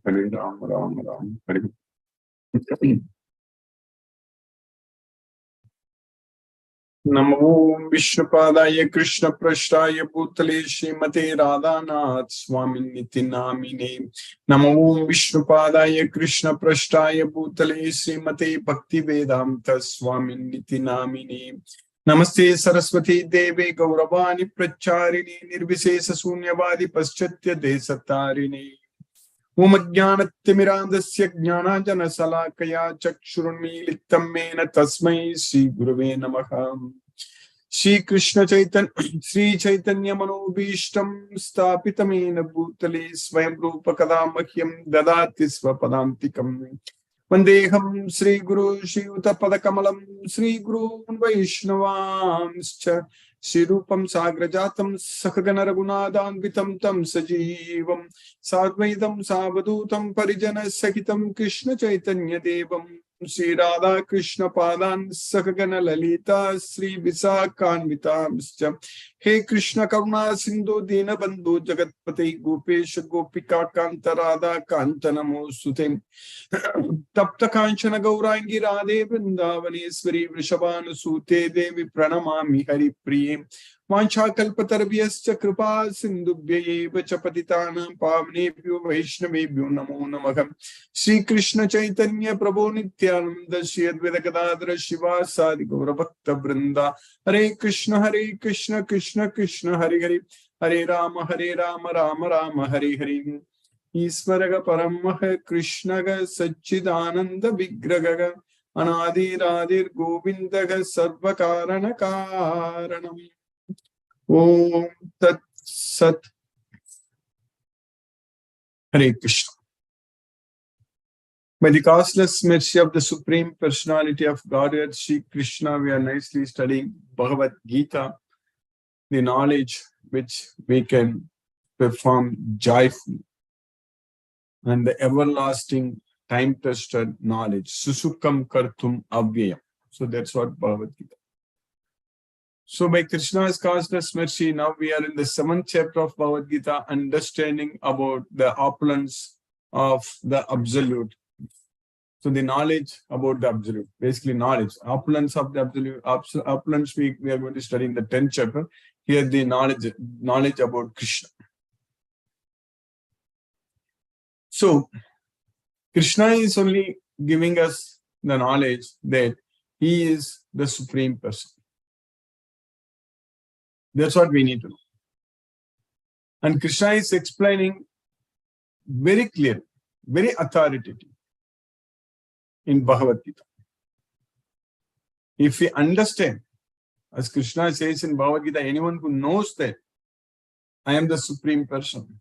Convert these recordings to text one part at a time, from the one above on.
Hare Ram, Ram Ram, Hare. Namo Vishnupadaya Krishna Prashtaya Bhutale Srimate Radhanath Swami Niti Namine. Namo Vishnupadaya Krishna Prashtaya Bhutale Srimate Bhakti Vedanta Swami Niti Namine. Namaste Saraswati Deve Gauravani Pracharini Nirvisesa Sunyavadi Paschatya Desatarini. Om Jnanatimirandasya Jnanajana Salakaya Chakshurunmilitam Mena Tasmai Sri Gurave Namaha. Sri Krishna Chaitanya Sri Chaitanya Manobhishtam Stapitamena Bhutale Swayam Rupa Kadamahyam Dadati Swapadantikam. Vandeham Sri Guru Shri Uttapadakamalam Sri Guru Vaishnavamscha Sri Rupam Sagrajatam Sakagana Raghunathanvitam Tam Sajivam Sadvaitam Savadutam Parijana Sakitam Krishna Chaitanya Devam Sri Radha Krishna Padan Sakagana Lalita Sri Visakhanvitamscha. He Krishna Karuna Sindhu Dina Bandhu Jagatpate Gopesha Gopika Kanta Radha Kanta Namosute Tapta Kanchana Gaurangi Radhe Vrindavaneshwari Vrishabhanu Sute Devi Pranamami Hari Priye Vancha Kalpatarvyascha Kripa Sindhubhya Eva Chapatitanam Pavnebhyo Vaishnavebhyo Namo Namah. Sri Krishna Chaitanya Prabhu Nityananda Shri Advaita Gadadhara Shiva Sadi Gaura Bhakta Vrinda. Hare Krishna Krishna Krishna Hare Hare Hare Rama Rama Rama Hare Hare. Isvaraga Paramaha Krishnaga Satchidananda Vigraga Anadir Adir Govindaga Sarvakarana Karanam. Om Tat Sat. Hare Krishna. By the causeless mercy of the Supreme Personality of Godhead, Sri Krishna, we are nicely studying Bhagavad Gita, the knowledge which we can perform joyfully, and the everlasting time-tested knowledge, Susukam Kartum Avyayam. So that's what Bhagavad Gita. So by Krishna's causeless mercy, now we are in the 7th chapter of Bhagavad Gita, understanding about the opulence of the Absolute. So the knowledge about the Absolute, basically knowledge, opulence of the Absolute, opulence we are going to study in the 10th chapter. Here the knowledge about Krishna. So Krishna is only giving us the knowledge that he is the Supreme Person. That's what we need to know. And Krishna is explaining very clearly, very authoritative in Bhagavad Gita. If we understand, as Krishna says in Bhagavad Gita, anyone who knows that I am the Supreme Person,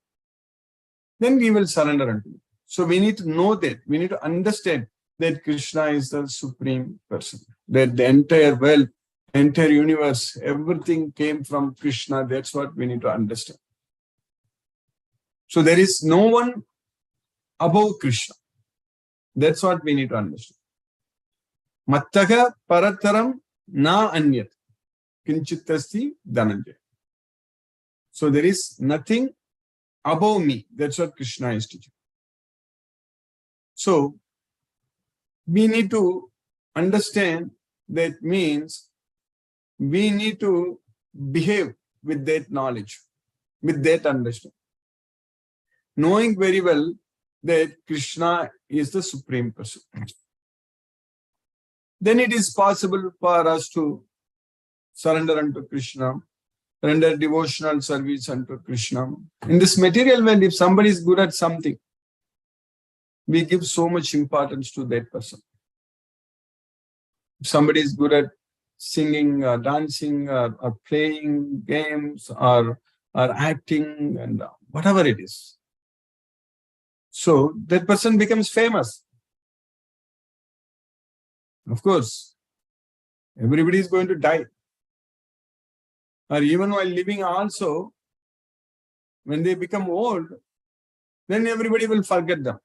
then we will surrender unto him. So we need to know that, we need to understand that Krishna is the Supreme Person, that the entire world, entire universe, everything came from Krishna. That's what we need to understand. So there is no one above Krishna. That's what we need to understand. Mattaga parataram na anyat kinchitasti dhananjaya. So there is nothing above me. That's what Krishna is teaching. So we need to understand that means we need to behave with that knowledge, with that understanding, knowing very well that Krishna is the Supreme Person. Then it is possible for us to surrender unto Krishna, render devotional service unto Krishna. In this material world, if somebody is good at something, we give so much importance to that person. If somebody is good at singing, or dancing, or playing games, or acting, and whatever it is, so that person becomes famous. Of course, everybody is going to die. Or even while living also, when they become old, then everybody will forget them.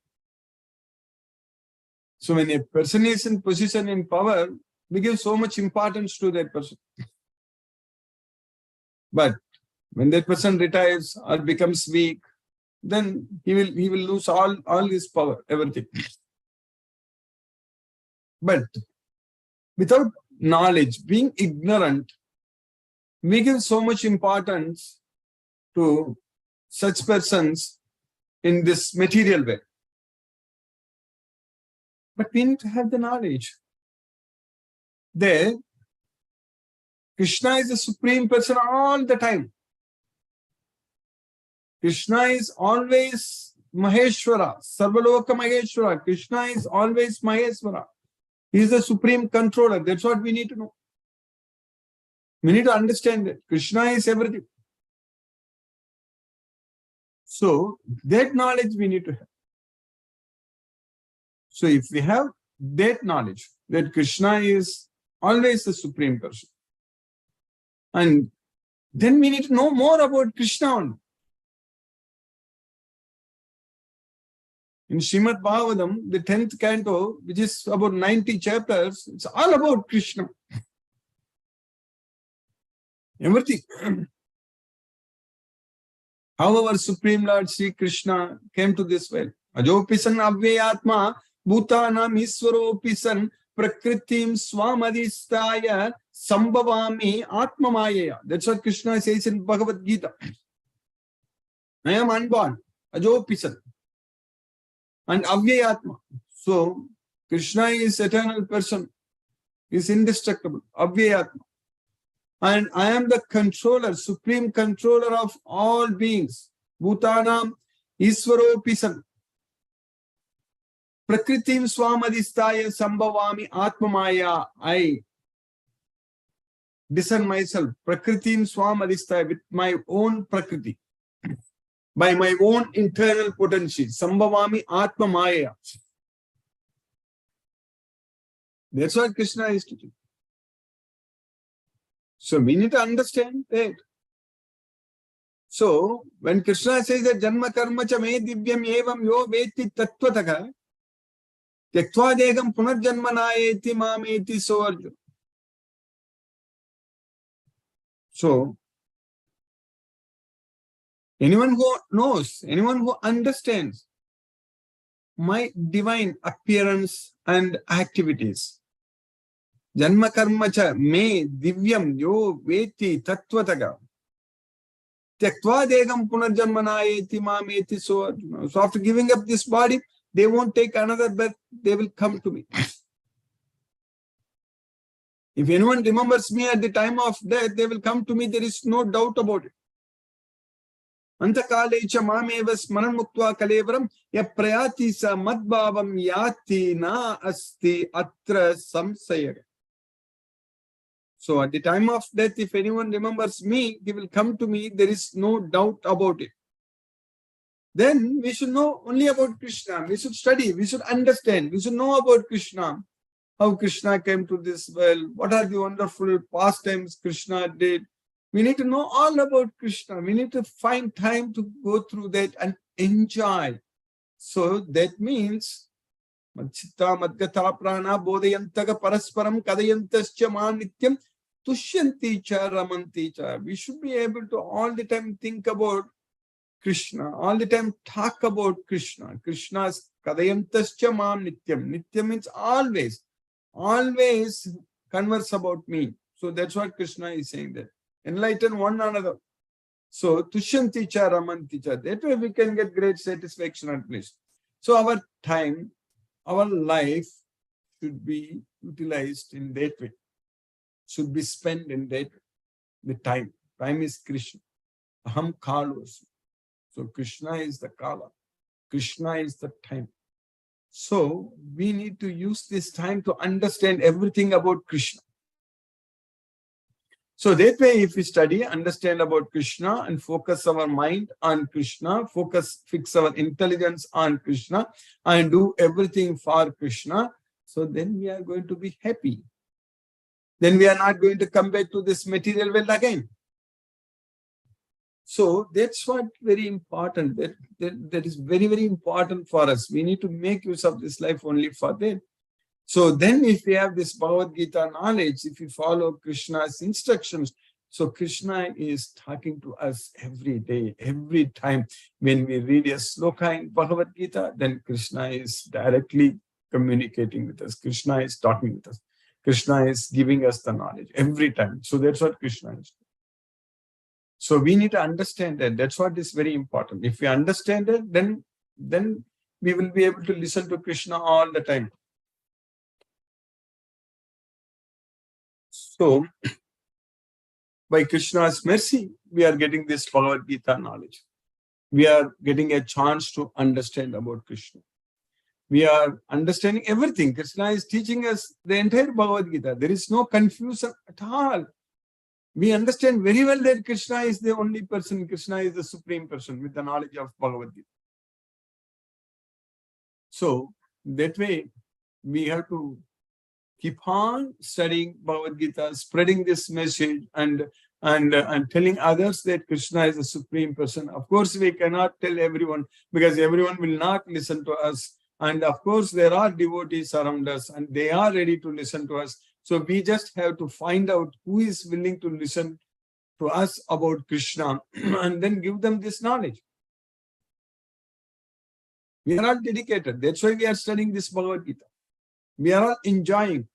So when a person is in position, in power, we give so much importance to that person. But when that person retires or becomes weak then he will lose all his power, everything. But without knowledge, being ignorant, we give so much importance to such persons in this material way. But we need to have the knowledge. There, Krishna is the supreme person all the time. Krishna is always Maheshwara, Sarvaloka Maheshwara. Krishna is always Maheshwara. He is the supreme controller. That's what we need to know. We need to understand that Krishna is everything. So that knowledge we need to have. So if we have that knowledge, that Krishna is always the supreme person, and then we need to know more about Krishna only. In Srimad Bhagavatam, the 10th canto, which is about 90 chapters, it's all about Krishna. Everything. How our Supreme Lord Sri Krishna came to this world. Ajopisan Avyayatma Bhutanam Iswaropisan Prakritim Swamadistaya Sambhavami Atmamayaya. That's what Krishna says in Bhagavad Gita. I am unborn. Ajopisan. And Avyayatma. So, Krishna is eternal person, is indestructible, Avyayatma. And I am the controller, supreme controller of all beings. Bhutanam Iswaropisan. Prakritim Swamadistaya Sambhavami Atmamaya. I discern myself, Prakritim Swamadistaya, with my own Prakriti. By my own internal potency, Sambhavami Atma Maya. That's what Krishna is teaching. So we need to understand that. So when Krishna says that Janma Karma Cha Me Divyam Evam Yo Veti Tattvataha Tyaktva Degam Punarjanmanayeti Mameti So Arjuna. So anyone who knows, anyone who understands my divine appearance and activities, Janma Karma Cha Me Divyam Yo Veti Tattvataha Tyaktva Degam Punarjanmanayeti Mameti So Arjuna. So after giving up this body, they won't take another birth, they will come to me. If anyone remembers me at the time of death, they will come to me, there is no doubt about it. Antakalecha mameva smaran muktva kalevaram ya prayati sa madbhavam yati na asti atra samsaya. So at the time of death, if anyone remembers me, he will come to me, there is no doubt about it. Then we should know only about Krishna. We should study, we should understand, we should know about Krishna. How Krishna came to this world, what are the wonderful pastimes Krishna did. We need to know all about Krishna. We need to find time to go through that and enjoy. So that means Madchitta Madgata Prana Bodhayantaga Parasparam Kadayantascha Manityam Tushyanti Cha Ramanti Cha. We should be able to all the time think about Krishna, all the time talk about Krishna. Krishna's Kadayantascha Nityam. Nityam means always. Always converse about me. So that's what Krishna is saying there. Enlighten one another. So Tushyanti Cha Ramanti Cha. That way we can get great satisfaction at least. So our time, our life should be utilized in that way. Should be spent in that way. The time. Time is Krishna. Aham Kalos. So Krishna is the Kala. Krishna is the time. So we need to use this time to understand everything about Krishna. So that way, if we study, understand about Krishna and focus our mind on Krishna, fix our intelligence on Krishna and do everything for Krishna, so then we are going to be happy. Then we are not going to come back to this material world again. So that's what very important. That is very, very important for us. We need to make use of this life only for that. So then if we have this Bhagavad Gita knowledge, if we follow Krishna's instructions, So Krishna is talking to us every day, every time. When we read a sloka in Bhagavad Gita, then Krishna is directly communicating with us. Krishna is talking with us. Krishna is giving us the knowledge every time. So that's what Krishna is. So we need to understand that. That's what is very important. If we understand it, then we will be able to listen to Krishna all the time. So by Krishna's mercy, we are getting this Bhagavad Gita knowledge. We are getting a chance to understand about Krishna. We are understanding everything. Krishna is teaching us the entire Bhagavad Gita. There is no confusion at all. We understand very well that Krishna is the only person. Krishna is the supreme person with the knowledge of Bhagavad Gita. So that way, we have to keep on studying Bhagavad Gita, spreading this message, and telling others that Krishna is the supreme person. Of course, we cannot tell everyone because everyone will not listen to us. And of course, there are devotees around us and they are ready to listen to us. So we just have to find out who is willing to listen to us about Krishna and then give them this knowledge. We are all dedicated. That's why we are studying this Bhagavad Gita. We are all enjoying.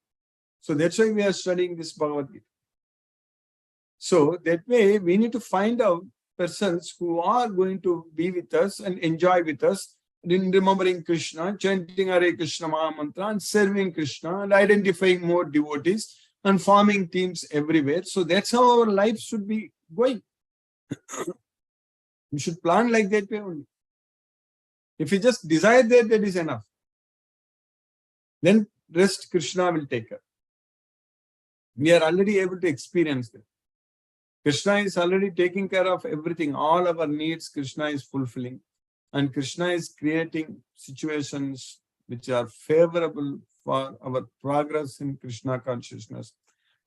So that's why we are studying this Bhagavad Gita. So that way we need to find out persons who are going to be with us and enjoy with us in remembering Krishna, chanting Hare Krishna Maha Mantra and serving Krishna and identifying more devotees and forming teams everywhere. So that's how our life should be going. We should plan like that way only. If we just desire that, that is enough. Then rest Krishna will take care. We are already able to experience that. Krishna is already taking care of everything. All our needs Krishna is fulfilling. And Krishna is creating situations which are favorable for our progress in Krishna consciousness.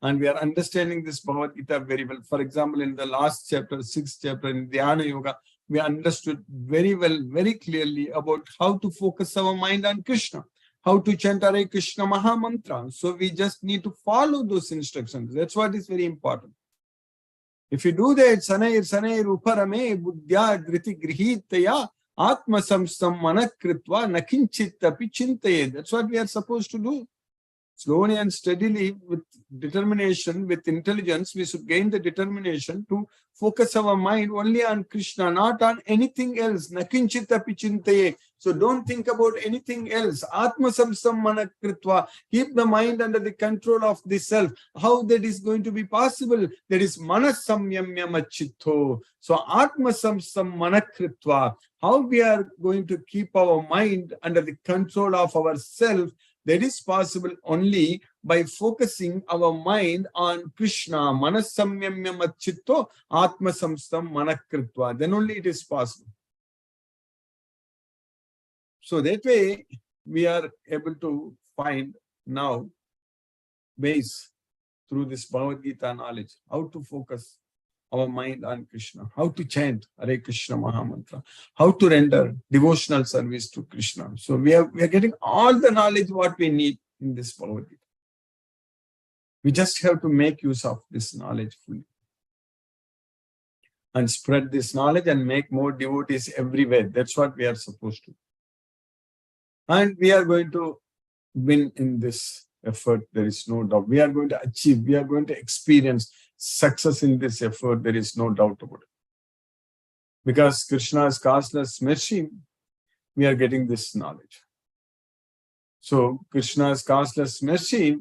And we are understanding this Bhagavad Gita very well. For example, in the last chapter, 6th chapter in Dhyana Yoga, we understood very well, very clearly about how to focus our mind on Krishna, how to chant Hare Krishna Maha Mantra. So we just need to follow those instructions. That's what is very important. If you do that, Sanair Uparame Buddhya Driti Grihitaya Atma Samstam Manakritva Nakinchittapi Chintaye. That's what we are supposed to do. Slowly and steadily, with determination, with intelligence, we should gain the determination to focus our mind only on Krishna, not on anything else. Nakinchittapi Chintaye. So don't think about anything else. Atma Samstam Manakritva. Keep the mind under the control of the self. How that is going to be possible? That is Manasamyamya Machitto. So Atma Samstam Manakritva. How we are going to keep our mind under the control of ourself? That is possible only by focusing our mind on Krishna. Manasamyamya Machitto Atma Samstam Manakritva. Then only it is possible. So that way, we are able to find now ways through this Bhagavad Gita knowledge, how to focus our mind on Krishna, how to chant Hare Krishna Maha Mantra, how to render devotional service to Krishna. So we are getting all the knowledge what we need in this Bhagavad Gita. We just have to make use of this knowledge fully and spread this knowledge and make more devotees everywhere. That's what we are supposed to. And we are going to win in this effort. There is no doubt. We are going to achieve, we are going to experience success in this effort. There is no doubt about it. Because Krishna's causeless mercy, we are getting this knowledge. So Krishna's causeless mercy,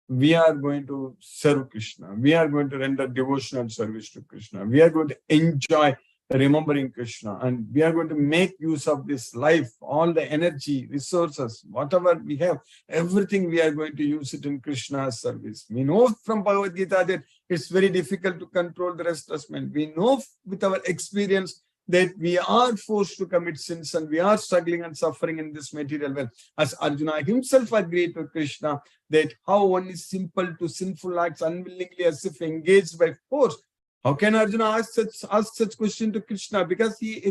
we are going to serve Krishna. We are going to render devotional service to Krishna. We are going to enjoy remembering Krishna, and we are going to make use of this life, all the energy, resources, whatever we have, everything we are going to use it in Krishna's service. We know from Bhagavad Gita that it's very difficult to control the restless mind. We know with our experience that we are forced to commit sins and we are struggling and suffering in this material world. As Arjuna himself agreed to Krishna that how one is simple to sinful acts unwillingly as if engaged by force. How can Arjuna ask such question to Krishna? Because he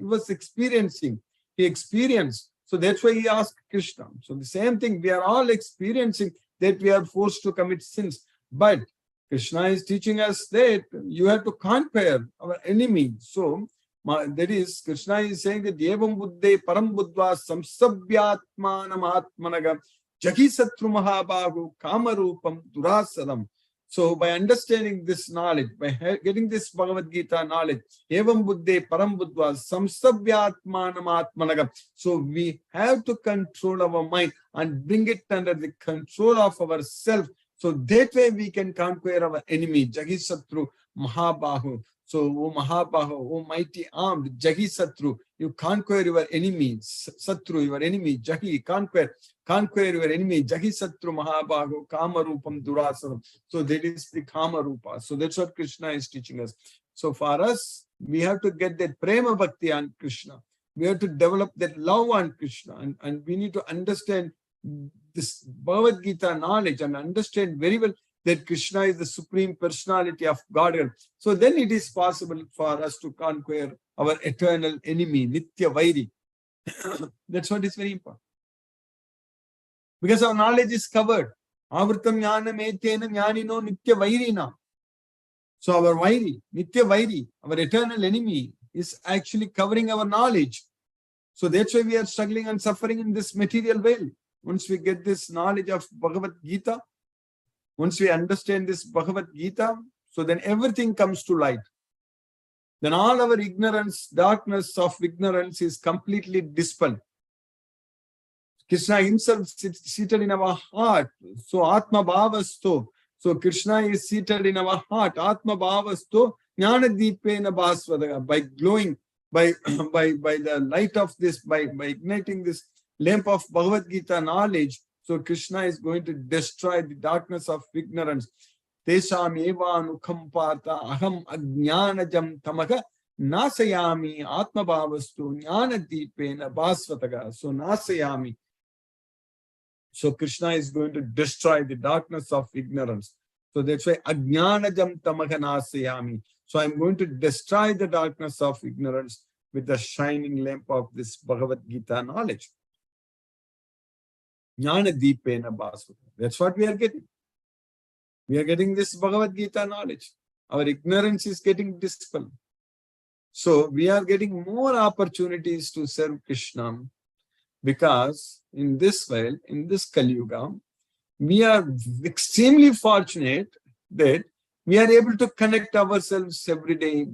was experiencing. He experienced. So that's why he asked Krishna. So the same thing, we are all experiencing that we are forced to commit sins. But Krishna is teaching us that you have to conquer our enemy. So that is, Krishna is saying that Evam Buddhe Param Buddhva Samsabhyatmanam Atmanaga Jagi Satru Mahabahu Kamarupam Durasadam. So by understanding this knowledge, by getting this Bhagavad Gita knowledge, Evam Buddhe Param Buddhva Samsabhyatmanam Atmanaga. So we have to control our mind and bring it under the control of ourselves. So that way we can conquer our enemy, Jagi Satru Mahabahu. So, O Mahabahu, O mighty armed, Jagi Satru, you conquer your enemy, Satru, your enemy, Jagi, conquer your enemy, Jagi Satru Mahabahu, Kamarupam Durasanam. So that is the Kamarupa. So that's what Krishna is teaching us. So for us, we have to get that Prema Bhakti on Krishna. We have to develop that love on Krishna, and we need to understand this Bhagavad Gita knowledge and understand very well that Krishna is the Supreme Personality of Godhead. So then it is possible for us to conquer our eternal enemy, Nitya Vairi. That's what is very important. Because our knowledge is covered. Avritam jnanam etena jnanino Nitya Vairina. So our Vairi, Nitya Vairi, our eternal enemy, is actually covering our knowledge. So that's why we are struggling and suffering in this material world. Once we get this knowledge of Bhagavad Gita, once we understand this Bhagavad Gita, so then everything comes to light. Then all our ignorance, darkness of ignorance is completely dispelled. Krishna himself is seated in our heart. So Atma Bhavasto. So Krishna is seated in our heart. Atma Bhavasto Jnana Deepena Bhasvadaga. By glowing, by the light of this, by igniting this lamp of Bhagavad Gita knowledge, so Krishna is going to destroy the darkness of ignorance. Tesham eva anukham partha aham ajnanajam tamaga nasayami atma bhavastu jnana deepena bhasvataga. So nasayami. So Krishna is going to destroy the darkness of ignorance. So that's why ajnanajam tamaga nasayami. So I'm going to destroy the darkness of ignorance with the shining lamp of this Bhagavad Gita knowledge. Jnana Deepena Bhasvata. That's what we are getting. We are getting this Bhagavad Gita knowledge. Our ignorance is getting dispelled. So we are getting more opportunities to serve Krishna, because in this world, in this Kali Yuga, we are extremely fortunate that we are able to connect ourselves every day,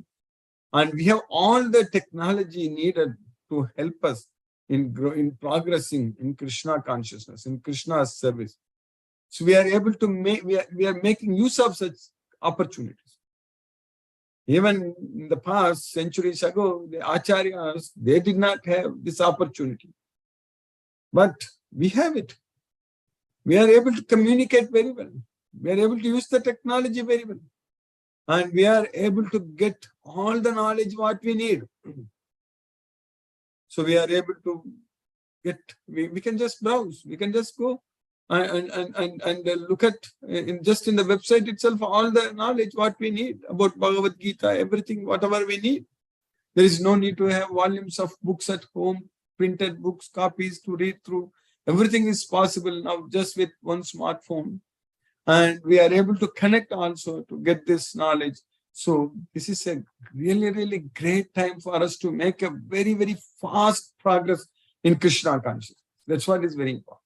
and we have all the technology needed to help us in progressing in Krishna consciousness, in Krishna's service. So we are able to make, we are making use of such opportunities. Even in the past, centuries ago, the acharyas, they did not have this opportunity. But we have it. We are able to communicate very well. We are able to use the technology very well. And we are able to get all the knowledge what we need. So we are able to get, we can just browse, we can just go and look at, just in the website itself, all the knowledge what we need about Bhagavad Gita, everything, whatever we need. There is no need to have volumes of books at home, printed books, copies to read through. Everything is possible now just with one smartphone. And we are able to connect also to get this knowledge. So this is a really, really great time for us to make a very, very fast progress in Krishna consciousness. That's what is very important.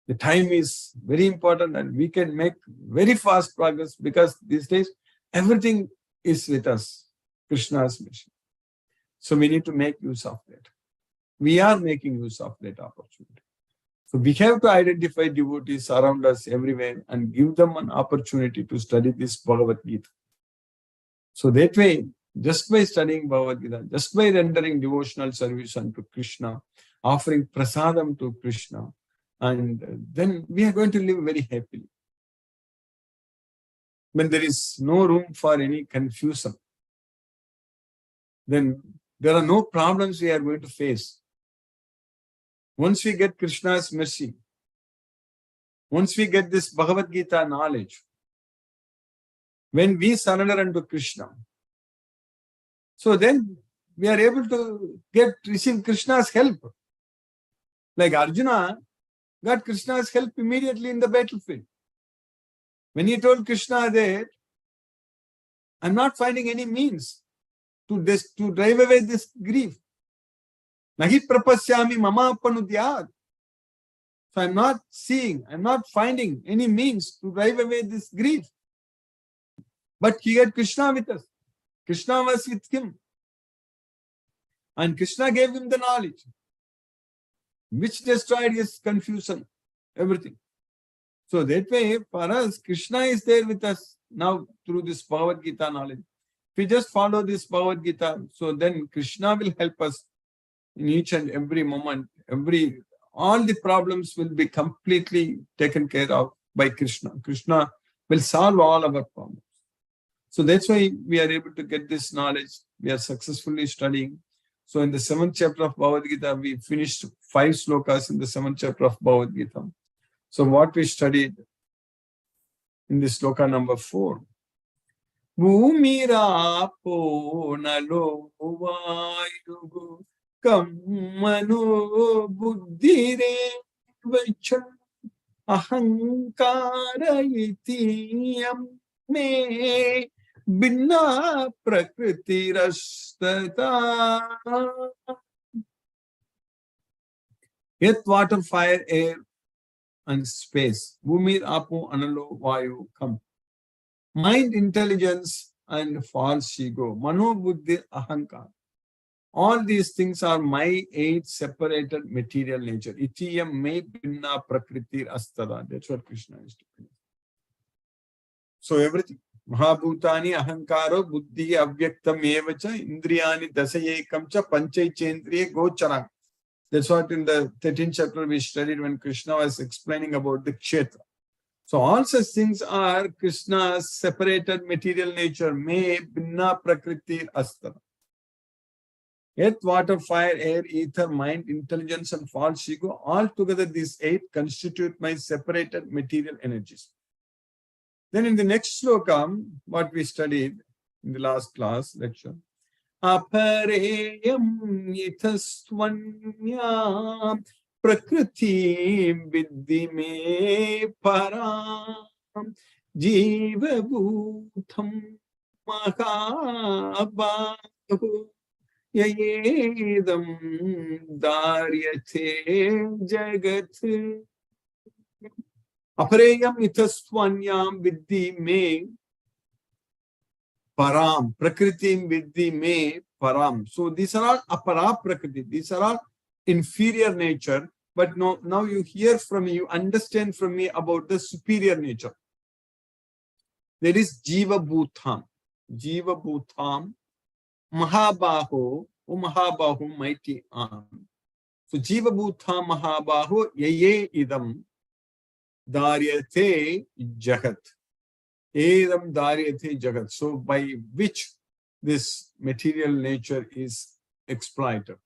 The time is very important, and we can make very fast progress because these days everything is with us, Krishna's mission. So we need to make use of that. We are making use of that opportunity. So we have to identify devotees around us everywhere and give them an opportunity to study this Bhagavad Gita. So that way, just by studying Bhagavad Gita, just by rendering devotional service unto Krishna, offering prasadam to Krishna, and then we are going to live very happily. When there is no room for any confusion, then there are no problems we are going to face. Once we get Krishna's mercy, once we get this Bhagavad Gita knowledge, when we surrender unto Krishna, so then we are able to receive Krishna's help. Like Arjuna got Krishna's help immediately in the battlefield. When he told Krishna that, I'm not finding any means to drive away this grief. Nahi prapasyami mama panudyat. So I'm not finding any means to drive away this grief. But he had Krishna with us. Krishna was with him. And Krishna gave him the knowledge, which destroyed his confusion, everything. So that way, for us, Krishna is there with us now through this Bhagavad Gita knowledge. If we just follow this Bhagavad Gita, so then Krishna will help us in each and every moment. All the problems will be completely taken care of by Krishna. Krishna will solve all our problems. So that's why we are able to get this knowledge. We are successfully studying. So in the 7th chapter of Bhagavad Gita, we finished 5 slokas in the 7th chapter of Bhagavad Gita. So what we studied in this sloka number 4. Bhumirapo nalo vayugu kammano buddhire vacha ahankara itiyam me binna prakriti rastata. Earth, water, fire, air, and space. Bhumir, apo, analo, vayu, come. Mind, intelligence, and false ego. Mano, buddhi, ahankar. All these things are my 8 separated material nature. Itiyam me binna prakriti astada. That's what Krishna is doing. So everything. Mahabhutani ahankaro buddhi avyaktam evacha indriyani dasayekamcha panchai chendriye gocharam. That's what in the 13th chapter we studied when Krishna was explaining about the kshetra. So all such things are Krishna's separated material nature. Me binna prakriti astara. Earth, water, fire, air, ether, mind, intelligence, and false ego. All together these 8 constitute my separated material energies. Then in the next sloka, what we studied in the last class lecture, Apareyam ithastvanya prakriti viddhi me param jiva bhutam mahabahu yayedam daryate jagat. Apareyam ithastvanyam viddhi me param, prakritim viddhi me param. So these are all apara prakriti. These are all inferior nature. But now you hear from me, you understand from me about the superior nature. There is jiva bhutam. Jiva bhutam, mahabaho, mahabahu, mighty arm. So jiva bhutam, mahabaho, yaye idam, daryate jagat. Edam daryate jagat. So by which this material nature is exploited.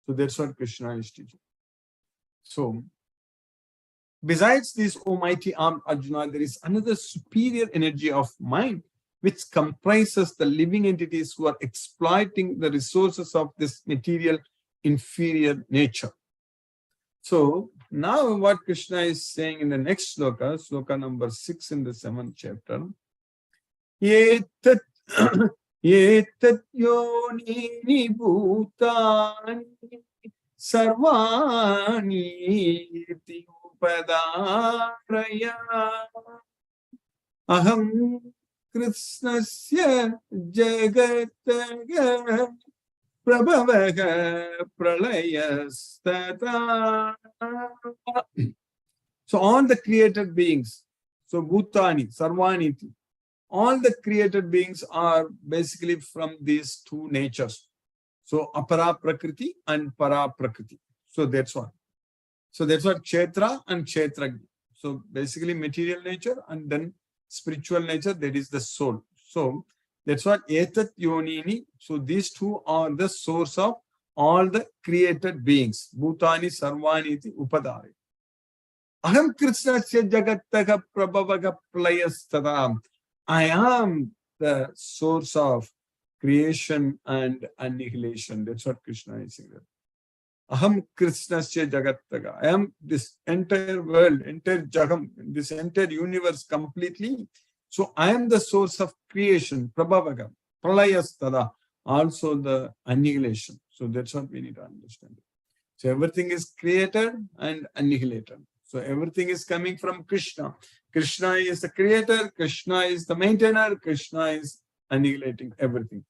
So that's what Krishna is teaching. So besides this almighty arm Arjuna, there is another superior energy of mind which comprises the living entities who are exploiting the resources of this material inferior nature. So now what Krishna is saying in the next sloka, sloka number 6 in the 7th chapter, Yetat yonini bhutani sarvani iti upadaraya aham krishnasya jagataga prabhavaga pralayastata. So all the created beings, so bhutani, sarvaniti, all the created beings are basically from these 2 natures. So apara prakriti and para prakriti. So that's what. So that's what kshetra and kshetragni. So basically material nature and then spiritual nature, that is the soul. So that's what etat yonini. So these 2 are the source of all the created beings. Bhutani sarvaniti upadari. Aham krishnasya jagattaga prabhavaga playastadam. I am the source of creation and annihilation. That's what Krishna is saying. Aham Krishnasya Jagattaga. I am this entire world, entire Jagam, this entire universe completely. So I am the source of creation, Prabhavaga, Pralayastada, also the annihilation. So that's what we need to understand. So everything is created and annihilated. So everything is coming from Krishna. Krishna is the creator, Krishna is the maintainer, Krishna is annihilating everything.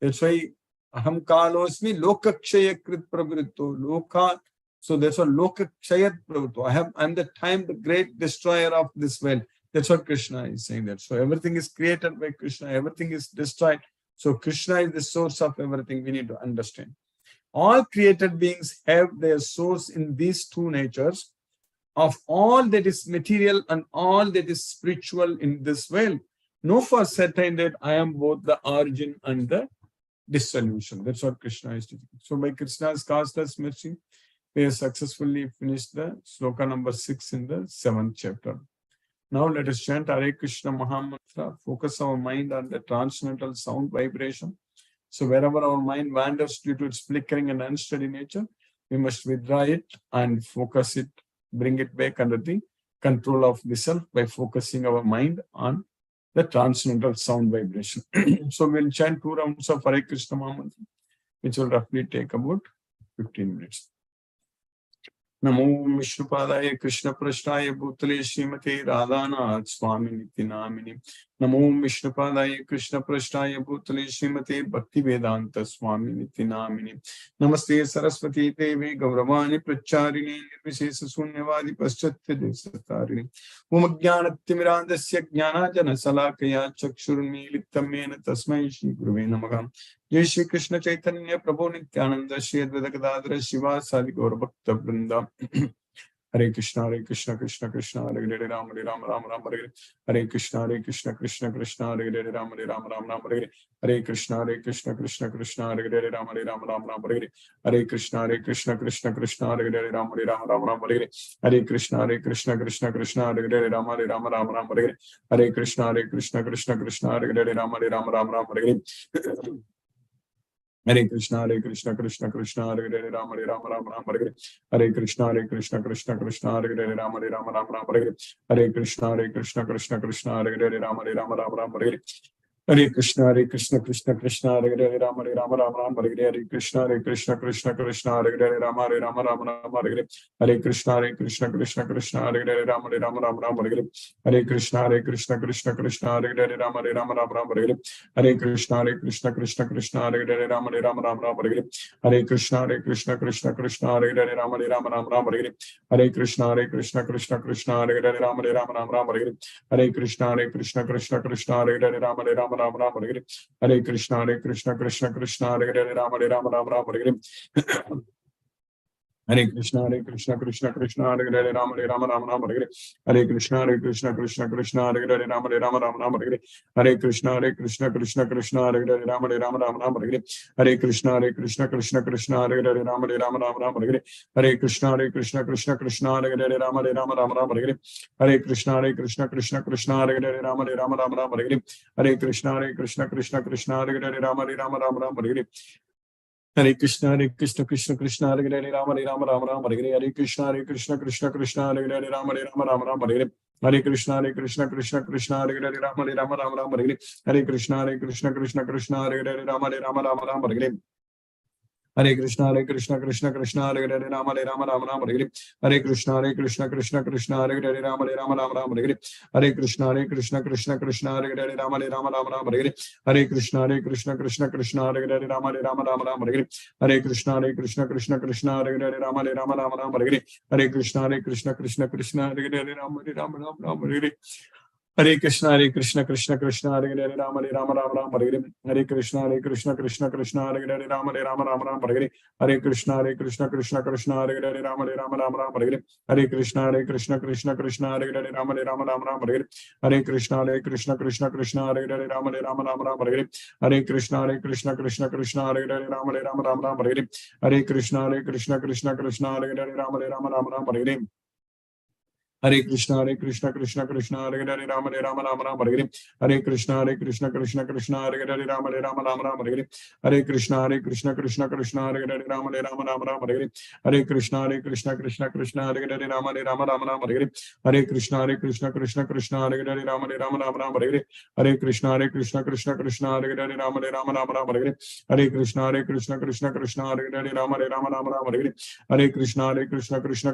That's why Aham Kalosmi Lokakshaya Krit Pravritto Loka. So that's what Lokakshayat Pravritto. I'm the time, the great destroyer of this world. That's what Krishna is saying that. So everything is created by Krishna, everything is destroyed. So Krishna is the source of everything. We need to understand. All created beings have their source in these two natures of all that is material and all that is spiritual in this world. Know for certain that I am both the origin and the dissolution. That's what Krishna is teaching. So by Krishna's causeless mercy, we have successfully finished the sloka number 6 in the 7th chapter. Now let us chant Hare Krishna Mahamantra, focus our mind on the transcendental sound vibration. So wherever our mind wanders due to its flickering and unsteady nature, we must withdraw it and focus it, bring it back under the control of the self by focusing our mind on the transcendental sound vibration. So we'll chant 2 rounds of Hare Krishna Mahamantra, which will roughly take about 15 minutes. Namo Vishnupadaya Krishna Prashtaya Bhutale Srimate Radhanath Swami Nityanamini. Namo Vishnupadaya Krishna Prashtaya Bhutale Srimate Bhakti Vedanta Swami Nityanamini. Namaste Saraswati Devi Gauravani Pracharini Nirvishesa Sunyavadi Paschatya Desastarini. Umajnanatimirandasya Jnanajana Salakaya Chakshurmilitamena Tasmai Shri Guruve Namaha. Jai Shri Krishna Chaitanya Prabhu Nityananda Shri Advaita Gadadhara Shiva Sadi Gaura Bhakta Vrinda. Hare Krishna Krishna Krishna Hare Hare Ram Ram Ram Hare Hare Krishna Krishna Krishna Hare Hare Ram Ram Hare Hare Krishna Krishna Krishna Hare Hare Ram Ram Hare Hare Krishna Krishna Krishna Hare Hare Ram Ram Hare Hare Krishna Krishna Krishna Hare Hare Ram Ram Hare Hare Krishna Krishna Hare Hare Ram Ram Hare Hare Krishna Krishna Krishna Hare Hare Ram Ram Hare Hare Krishna Krishna Krishna Hare Hare Ram Ram Hare Hare Krishna Krishna Krishna Hare Hare Ram Ram Hare Hare Krishna Krishna Hare Hare Ram Ram Hare Hare Krishna Krishna Krishna Hare Hare Ram Hare Hare Krishna Krishna Hare Hare Ram Ram Hare Hare Krishna Krishna Krishna Hare Hare Ram Ram Hare Hare Krishna Krishna Hare Hare Ram Ram Hare Hare Krishna Krishna Hare Hare Ram Ram Hare Hare Krishna Krishna Hare Hare Ram Ram Hare Hare Krishna Krishna Hare Hare Ram Ram Hare Hare Krishna Krishna Hare Hare Ram Ram Hare Hare Krishna Krishna Hare Hare Ram Ram Hare Hare Krishna Krishna Hare Hare Ram Ram Hare Hare Krishna Krishna Hare Hare Ram Ram Hare Hare Krishna Krishna Hare Hare Ram Ram Hare Hare Krishna Krishna Hare Hare Ram Ram Hare Hare Krishna Krishna Hare Hare Ram Ram Hare Hare Krishna Krishna Hare Hare Ram Ram Hare Hare Krishna Krishna Hare Hare Ram Ram Hare Hare Krishna Krishna Krishna Hare Hare Ram Ram Hare Hare Krishna Krishna Hare Hare Ram Ram Hare Hare Krishna Krishna Hare Hare Ram Ram Hare Hare Krishna Krishna Hare Hare Ram Ram Hare Hare Krishna Krishna Hare Hare Ram Ram Hare Hare Krishna Krishna Hare Hare Ram Ram Hare Hare Krishna Krishna Hare Hare Ram Ram Hare Hare Krishna Krishna Hare Hare Ram Ram Hare Hare Krishna Krishna Hare Hare Ram Hare Hare Krishna Krishna Hare Hare Ram Ram Hare Hare Krishna Krishna Hare Hare Ram Ram Hare Hare Krishna Krishna Hare Hare Ram Ram Hare Hare Krishna Krishna Hare Hare Ram Ram Hare Hare Krishna Krishna Hare Hare Ram Ram Hare Hare Krishna Krishna Hare Hare Ram Ram Hare Hare Krishna Krishna Hare Hare Ram Ram Hare Hare Krishna Krishna Krishna Hare Hare Rama Rama Rama Hare Hare Krishna Krishna Krishna Hare Hare Rama Rama Rama Hare Hare Krishna Krishna Krishna Hare Hare Rama Rama Rama Hare Hare Krishna Krishna Krishna Hare Hare Rama Rama Hare Hare Krishna Krishna Krishna Hare Hare Rama Rama Hare Hare Krishna Krishna Krishna Hare Hare Rama Rama Hare Hare Krishna Krishna Krishna Hare Hare Rama Rama Hare Hare Krishna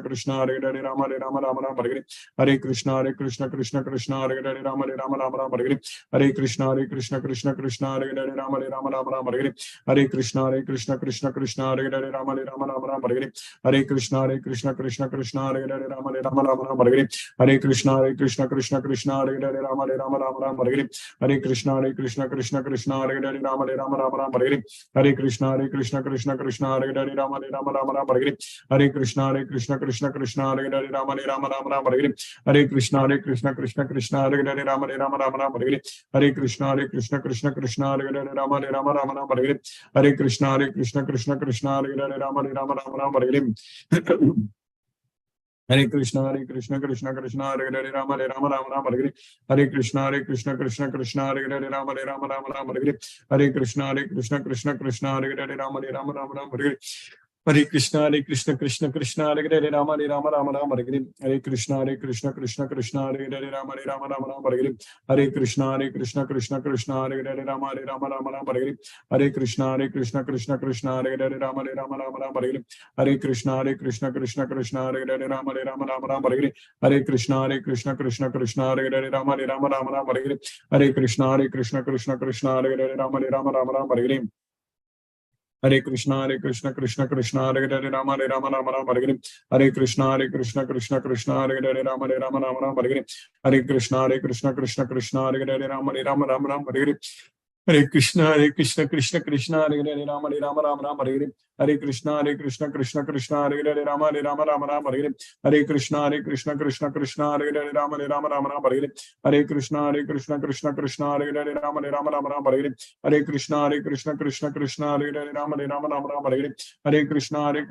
Krishna Hare Hare Rama Rama Hare Hare Krishna Krishna Krishna Hare Hare Rama Rama Hare Hare Krishna Krishna Krishna Hare Hare Rama Rama Hare Hare Krishna Krishna Krishna Hare Hare Rama Rama Hare Hare Krishna Krishna Krishna Hare Hare Rama Rama Hare Hare Krishna Krishna Krishna Hare Hare Rama Rama Hare Hare Krishna Krishna Krishna Hare Hare Rama Rama Hare Hare Krishna Krishna Krishna Hare Hare Rama Rama Hare Hare Krishna Krishna Krishna Hare Hare Rama Rama Hare Hare Krishna Krishna Krishna Hare Hare Rama Rama Hare Hare Krishna Krishna Krishna Hare Hare Rama Rama Hare Hare Krishna Krishna Krishna Hare Hare Rama Rama Hare Hare Krishna Krishna Hare Hare Rama Rama Hare Hare Krishna Krishna Krishna Hare Hare Rama Rama Hare Hare Krishna Krishna Krishna Hare Hare Rama Rama Hare Hare Krishna Krishna Hare Hare Rama Rama Hare Hare Krishna Krishna Krishna Hare Hare Rama Rama Hare Hare Krishna Krishna Krishna Hare Hare Rama Rama Hare Hare Krishna Krishna Krishna Hare Hare Rama Rama Hare Hare Krishna Krishna Krishna Hare Hare Rama Rama Hare Hare Krishna Krishna Krishna Hare Hare Rama Rama Hare Hare Krishna Krishna Krishna Hare Hare Rama Rama Hare Hare Krishna Krishna Hare Hare Rama Rama Hare Hare Krishna Krishna Krishna Hare Hare Rama Rama Hare Hare Krishna Krishna Krishna Hare Hare Rama Rama Hare Hare Krishna Krishna Hare Hare Rama Rama Hare Hare Krishna Krishna Hare Hare Rama Rama Hare Hare Krishna Krishna Hare Hare Rama Rama Hare Hare Krishna Krishna Hare Hare Rama Rama Hare Hare Krishna Krishna Hare Hare Rama Rama Hare Hare Krishna Krishna Hare Hare Rama Rama Hare Hare Krishna Krishna Hare Hare Rama Rama Hare Hare Krishna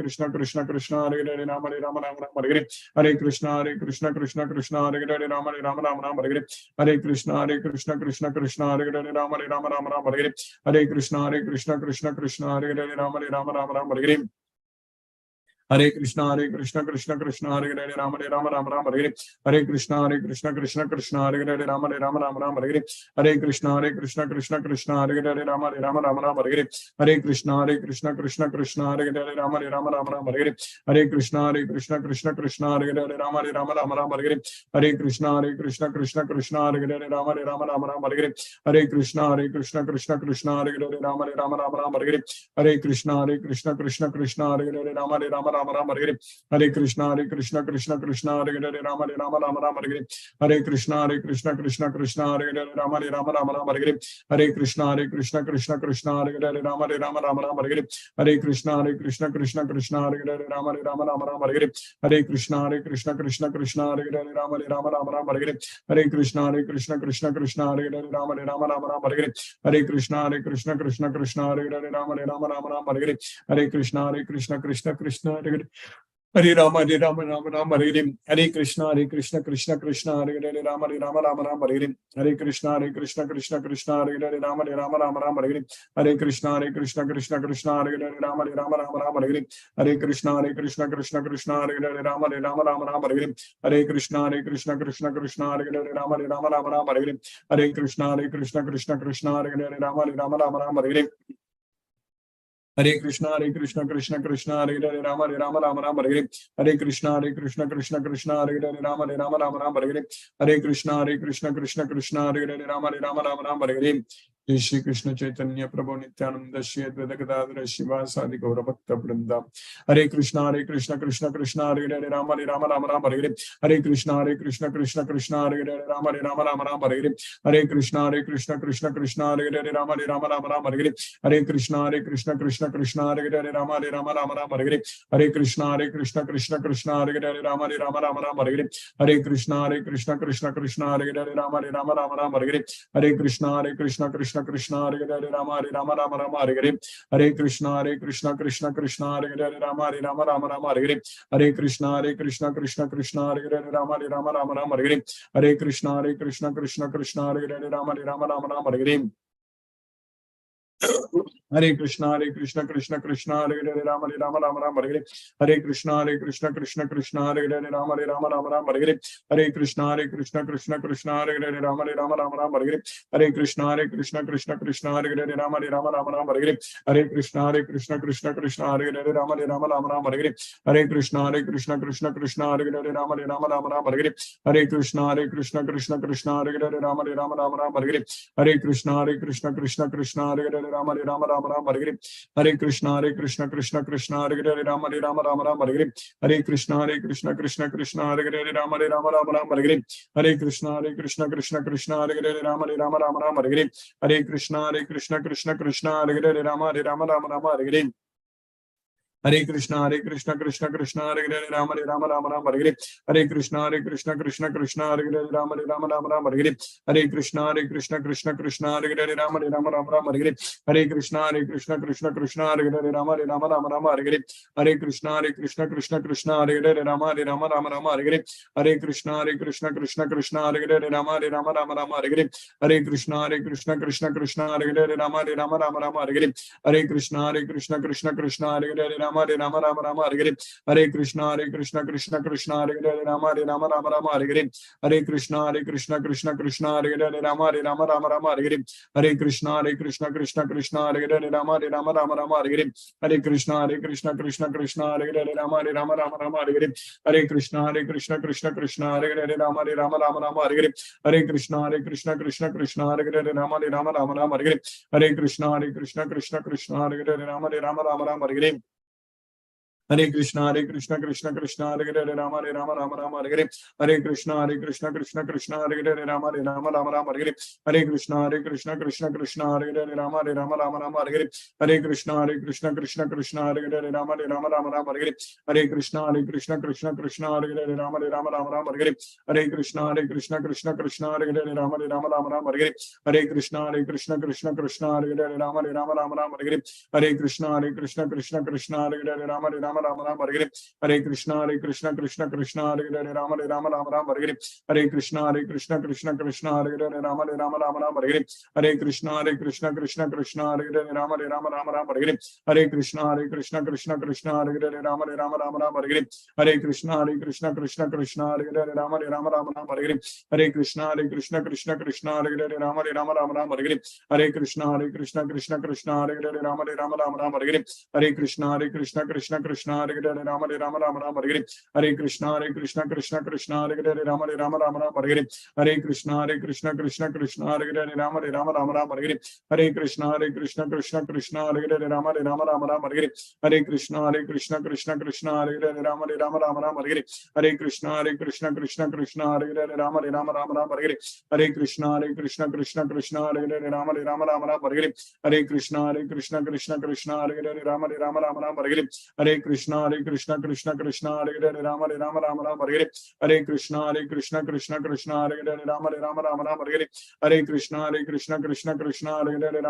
Krishna Hare Hare Rama Rama Hare Hare Krishna Krishna Hare Hare Rama Rama Hare Hare Krishna Krishna Hare Hare Rama Rama Hare Hare Krishna Krishna Hare Hare Rama Rama Hare Hare Krishna Krishna Hare Hare Rama Rama Hare Hare Krishna Krishna Hare Hare Rama Rama Hare Hare Krishna Krishna Hare Hare Rama Rama Hare Hare Krishna Krishna Hare Hare Rama Rama Hare Hare Krishna Krishna Hare Hare Rama Rama Hare Hare Krishna Krishna Hare Hare Rama Rama Hare Hare Krishna Krishna Hare Hare Rama Rama Hare Hare Krishna Krishna Hare Hare Rama Rama Hare Hare Krishna Krishna Hare Hare Rama Rama Hare Hare Krishna Krishna Hare Hare Rama Rama Hare Hare Krishna Krishna Hare Hare Rama Rama Hare Hare Krishna Krishna Hare Hare Rama Rama Hare Hare Krishna Krishna Hare Hare Rama Rama Hare Hare Krishna Krishna Hare Rama Rama Hare Hare Krishna Krishna Hare Hare Rama Rama Hare Hare Krishna Krishna Hare Hare Rama Rama Hare Hare Krishna Krishna Hare Hare Rama Rama Hare Hare Krishna Krishna Hare Hare Rama Rama Hare Hare Krishna Krishna Hare Hare Rama Rama Hare Hare Krishna Krishna Hare Hare Rama Rama Hare Hare Krishna Krishna Hare Hare Rama Rama Hare Hare Krishna Krishna Hare Hare Rama Rama Hare Hare Krishna Krishna Hare Hare Rama Rama Hare Jai Shri Krishna Chaitanya Prabhu Nityananda Shri Advaita Gadadhara Shivasadi Gaura Bhakta Vrinda Hare Krishna Krishna Hare Hare Rama Rama Hare Hare Krishna Krishna Hare Hare Rama Rama Hare Hare Krishna Krishna Hare Hare Rama Rama Hare Hare Krishna Krishna Hare Hare Rama Rama Hare Hare Krishna Krishna Hare Hare Rama Rama Hare Hare Krishna Krishna Hare Hare Rama Rama Hare Hare Krishna Krishna Krishna Krishna Hare Hare Rama Rama Rama Rama Hare Hare Hare Krishna Krishna Krishna Hare Hare Rama Rama Rama Hare Hare Hare Krishna Krishna Krishna Hare Hare Rama Rama Rama Hare Hare Hare Krishna Krishna Hare Hare Rama Rama Rama Hare Hare Hare Krishna Krishna Krishna Hare Hare Rama Rama Rama Hare Hare Hare Krishna Krishna Hare Hare Rama Rama Rama Hare Hare Hare Krishna Krishna Hare Hare Rama Rama Rama Hare Hare Hare Krishna Krishna Hare Hare Rama Rama Rama Hare Hare Hare Krishna Krishna Hare Hare Rama Rama Rama Hare Hare Hare Krishna Krishna Hare Hare Rama Rama Rama Hare Hare Hare Krishna Krishna Hare Hare Rama Rama Hare Hare Hare Krishna Krishna Hare Hare Rama Rama Hare Hare Hare Krishna Krishna Hare Hare Rama Rama Hare Hare Hare Krishna Krishna Hare Hare Rama Rama Hare Hare Hare Krishna Krishna Hare Hare Rama Rama Hare Hare Hare Krishna Krishna Hare Hare Rama Rama Hare Hare Hare Krishna Krishna Hare Hare Rama Rama Hare Hare Hare Krishna Krishna Hare Hare Rama Rama Hare Hare Hare Krishna Krishna Hare Hare Rama Rama Hare Hare Hare Krishna Krishna Hare Hare Rama Rama Hare Hare Hare Krishna Krishna Hare Hare Rama Rama Hare Hare Hare Krishna Krishna Hare Hare Rama Rama Hare Hare Hare Krishna Krishna Hare Hare Rama Rama Hare Hare Hare Krishna Krishna Hare Hare Rama Hare Hare Hare Krishna Krishna Hare Hare Rama Rama Hare Hare Hare Krishna Krishna Hare Hare Rama Rama Hare Hare Hare Krishna Krishna Hare Hare Rama Rama Hare Hare Hare Krishna Krishna Hare Hare Rama Rama Hare Hare Hare Krishna Krishna Hare Hare Rama Rama Hare Hare Hare Krishna Krishna Hare Hare Rama Rama Hare Hare Hare Krishna Krishna Hare Hare Rama Rama Hare Hare Hare Krishna Krishna Hare Hare Rama Rama Hare Hare Hare Krishna Krishna Hare Hare Rama Rama Hare Hare Hare Krishna Krishna Hare Hare Rama Rama Hare Hare Hare Krishna Krishna Hare Hare Rama Rama Hare Hare Hare Krishna Krishna Hare Hare Rama Rama Hare Hare Hare Krishna Krishna Hare Hare Rama Rama Hare Hare Hare Krishna Krishna Hare Hare Rama Rama Hare Hare Hare Krishna Krishna Hare Hare Rama Rama Hare Hare Hare Krishna Krishna Hare Hare Rama Rama Hare Hare Hare Krishna Krishna Hare Hare Rama Rama Hare Hare Hare Krishna Krishna Hare Hare Rama Rama Hare Hare Hare Krishna Krishna Hare Hare Rama Rama Hare Hare Hare Krishna Krishna Hare Hare Rama Rama Hare Hare Hare Krishna Krishna Hare Hare Rama Rama Hare Hare Hare Krishna Krishna Hare Hare Rama Rama Hare Hare Hare Krishna Krishna Hare Hare Rama Rama Hare Hare Hare Krishna Krishna Hare Hare Rama Rama Hare Hare Hare Krishna Krishna Hare Hare Rama Rama Hare Hare Hare Krishna Krishna Hare Hare Rama Rama Hare Hare Hare Krishna Krishna Hare Hare Rama Rama Hare Hare Hare Krishna Krishna Hare Hare Rama Rama Hare Hare Hare Krishna Krishna Hare Hare Rama Rama Hare Hare Hare Krishna Krishna Hare Hare Rama Rama Hare Hare Hare Krishna Krishna Hare Hare Rama Rama Hare Hare Hare Krishna Krishna Hare Hare Rama Rama Hare Hare Hare Krishna Krishna Hare Hare Rama Rama Hare Hare Hare Krishna Krishna Hare Hare Rama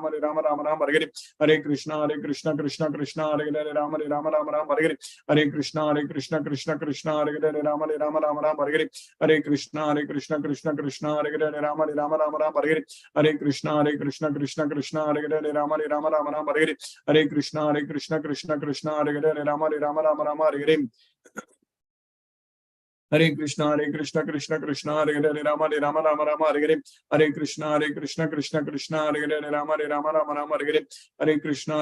Rama Hare Hare Hare Krishna Krishna Hare Hare Rama Rama Hare Hare Hare Krishna Krishna Hare Hare Rama Rama Hare Hare Hare Krishna Krishna Hare Hare Rama Rama Hare Hare Hare Krishna Krishna Hare Hare Rama Rama Hare Hare Hare Krishna Krishna Hare Hare Rama Rama Hare Hare Hare Krishna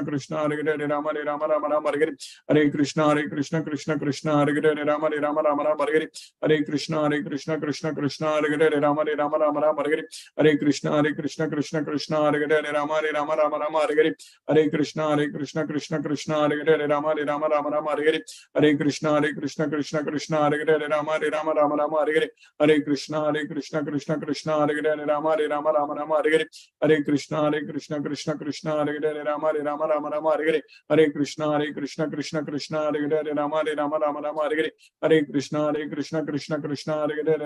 Krishna Hare Hare Rama Rama Hare Hare Hare Krishna Krishna Hare Hare Rama Rama Hare Hare Hare Krishna Krishna Hare Hare Rama Rama Hare Hare Hare Krishna Krishna Hare Hare Rama Rama Hare Hare Hare Krishna Krishna Hare Hare Rama Rama Hare Hare Hare Krishna Krishna Hare Hare Rama Rama Hare Hare Hare Krishna Krishna Hare Hare Rama Rama Hare Hare Hare Krishna Krishna Krishna Hare Hare Hare Rama Rama Rama Hare Hare Hare Krishna Krishna Krishna Hare Hare Hare Rama Rama Rama Hare Hare Hare Krishna Krishna Krishna Hare Hare Hare Rama Rama Hare Hare Hare Krishna Krishna Krishna Hare Hare Hare Rama Rama Hare Hare Hare Krishna Krishna Krishna Hare Hare Hare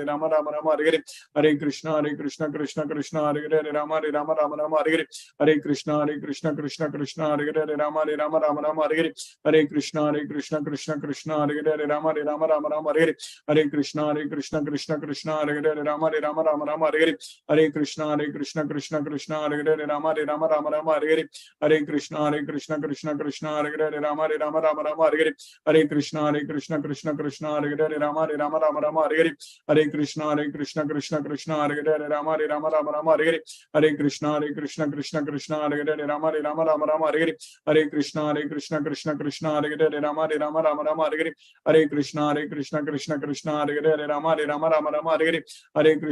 Rama Rama Hare Hare Hare Krishna Krishna Krishna Hare Hare Hare Rama Rama Hare Hare Hare Krishna Krishna Krishna Hare Hare Hare Rama Rama Hare Hare Hare Krishna Krishna Krishna Hare Hare Hare Rama Rama Hare Hare Hare Krishna Krishna Krishna Hare Hare Hare Rama Rama Hare Hare Hare Krishna Krishna Krishna Hare Hare Hare Rama Rama Hare Hare Hare Krishna Krishna Krishna Hare Hare Hare Rama Rama Hare Hare Hare Krishna Krishna Krishna Hare Hare Hare Rama Rama Hare Hare Hare Krishna Krishna Krishna Hare Hare Hare Rama Rama Hare Hare Hare Krishna Krishna Krishna Hare Hare Hare Rama Rama Hare Hare Hare Krishna Krishna Krishna Hare Hare Hare Rama Rama Hare Hare Hare Krishna Krishna Krishna Hare Hare Hare Rama Rama Hare Hare Hare Krishna Krishna Krishna Hare Hare Hare Rama Rama Hare Hare Hare Krishna Krishna Krishna Hare Hare Hare Rama Rama Hare Hare Hare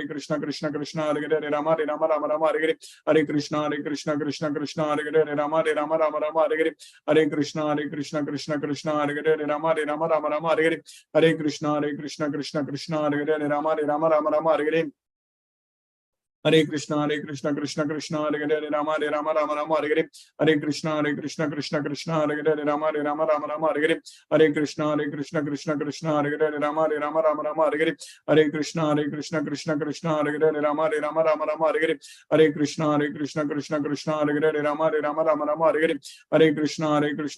Krishna Krishna Krishna Hare Hare Hare Rama Rama Hare Hare Hare Krishna Krishna Krishna Hare Hare Hare Rama Rama Hare Hare Hare Krishna Krishna Hare Hare Rama Rama Hare Hare Hare Krishna Krishna Krishna Hare Hare Rama Rama Hare Hare Hare Krishna Krishna Krishna Hare Hare Rama Rama Hare Hare Hare Krishna Krishna Krishna Hare Hare Rama Rama Hare Hare Hare Krishna Krishna Krishna Hare Hare Rama Rama Hare Hare Hare Krishna Krishna Krishna Hare Hare Rama Rama Hare Hare Hare Krishna Krishna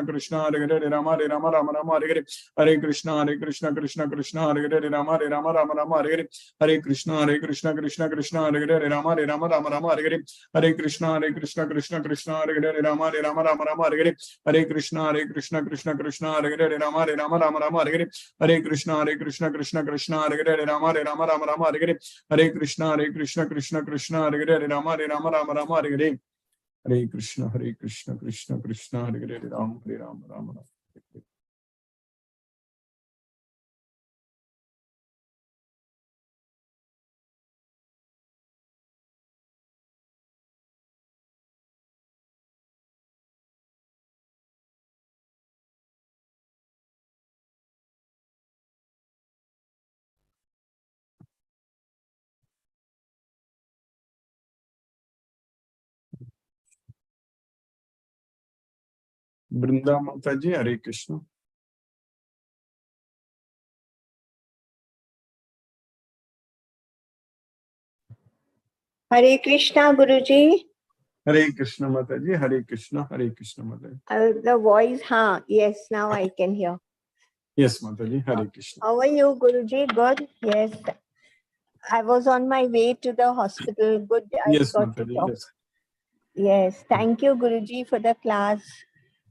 Krishna Hare Hare Rama Rama Hare Hare Hare Krishna Krishna Hare Hare Rama Rama Hare Hare Hare Krishna Krishna Krishna Hare Hare Rama Rama Hare Hare Hare Krishna Krishna Krishna Hare Hare Rama Rama Hare Hare Hare Krishna Krishna Krishna Hare Hare Rama Rama Hare Hare Hare Krishna Krishna Krishna Hare Hare Rama Rama Hare Hare Hare Krishna Krishna Hare Hare Rama Rama Brinda Mataji, Hare Krishna. Hare Krishna, Guruji. Hare Krishna Mataji, Hare Krishna Mataji. The voice, yes, now I can hear. Yes, Mataji, Hare Krishna. How are you, Guruji? Good? Yes. I was on my way to the hospital. Good, Yes, I got to Mataji, talk. yes. Yes, thank you, Guruji, for the class.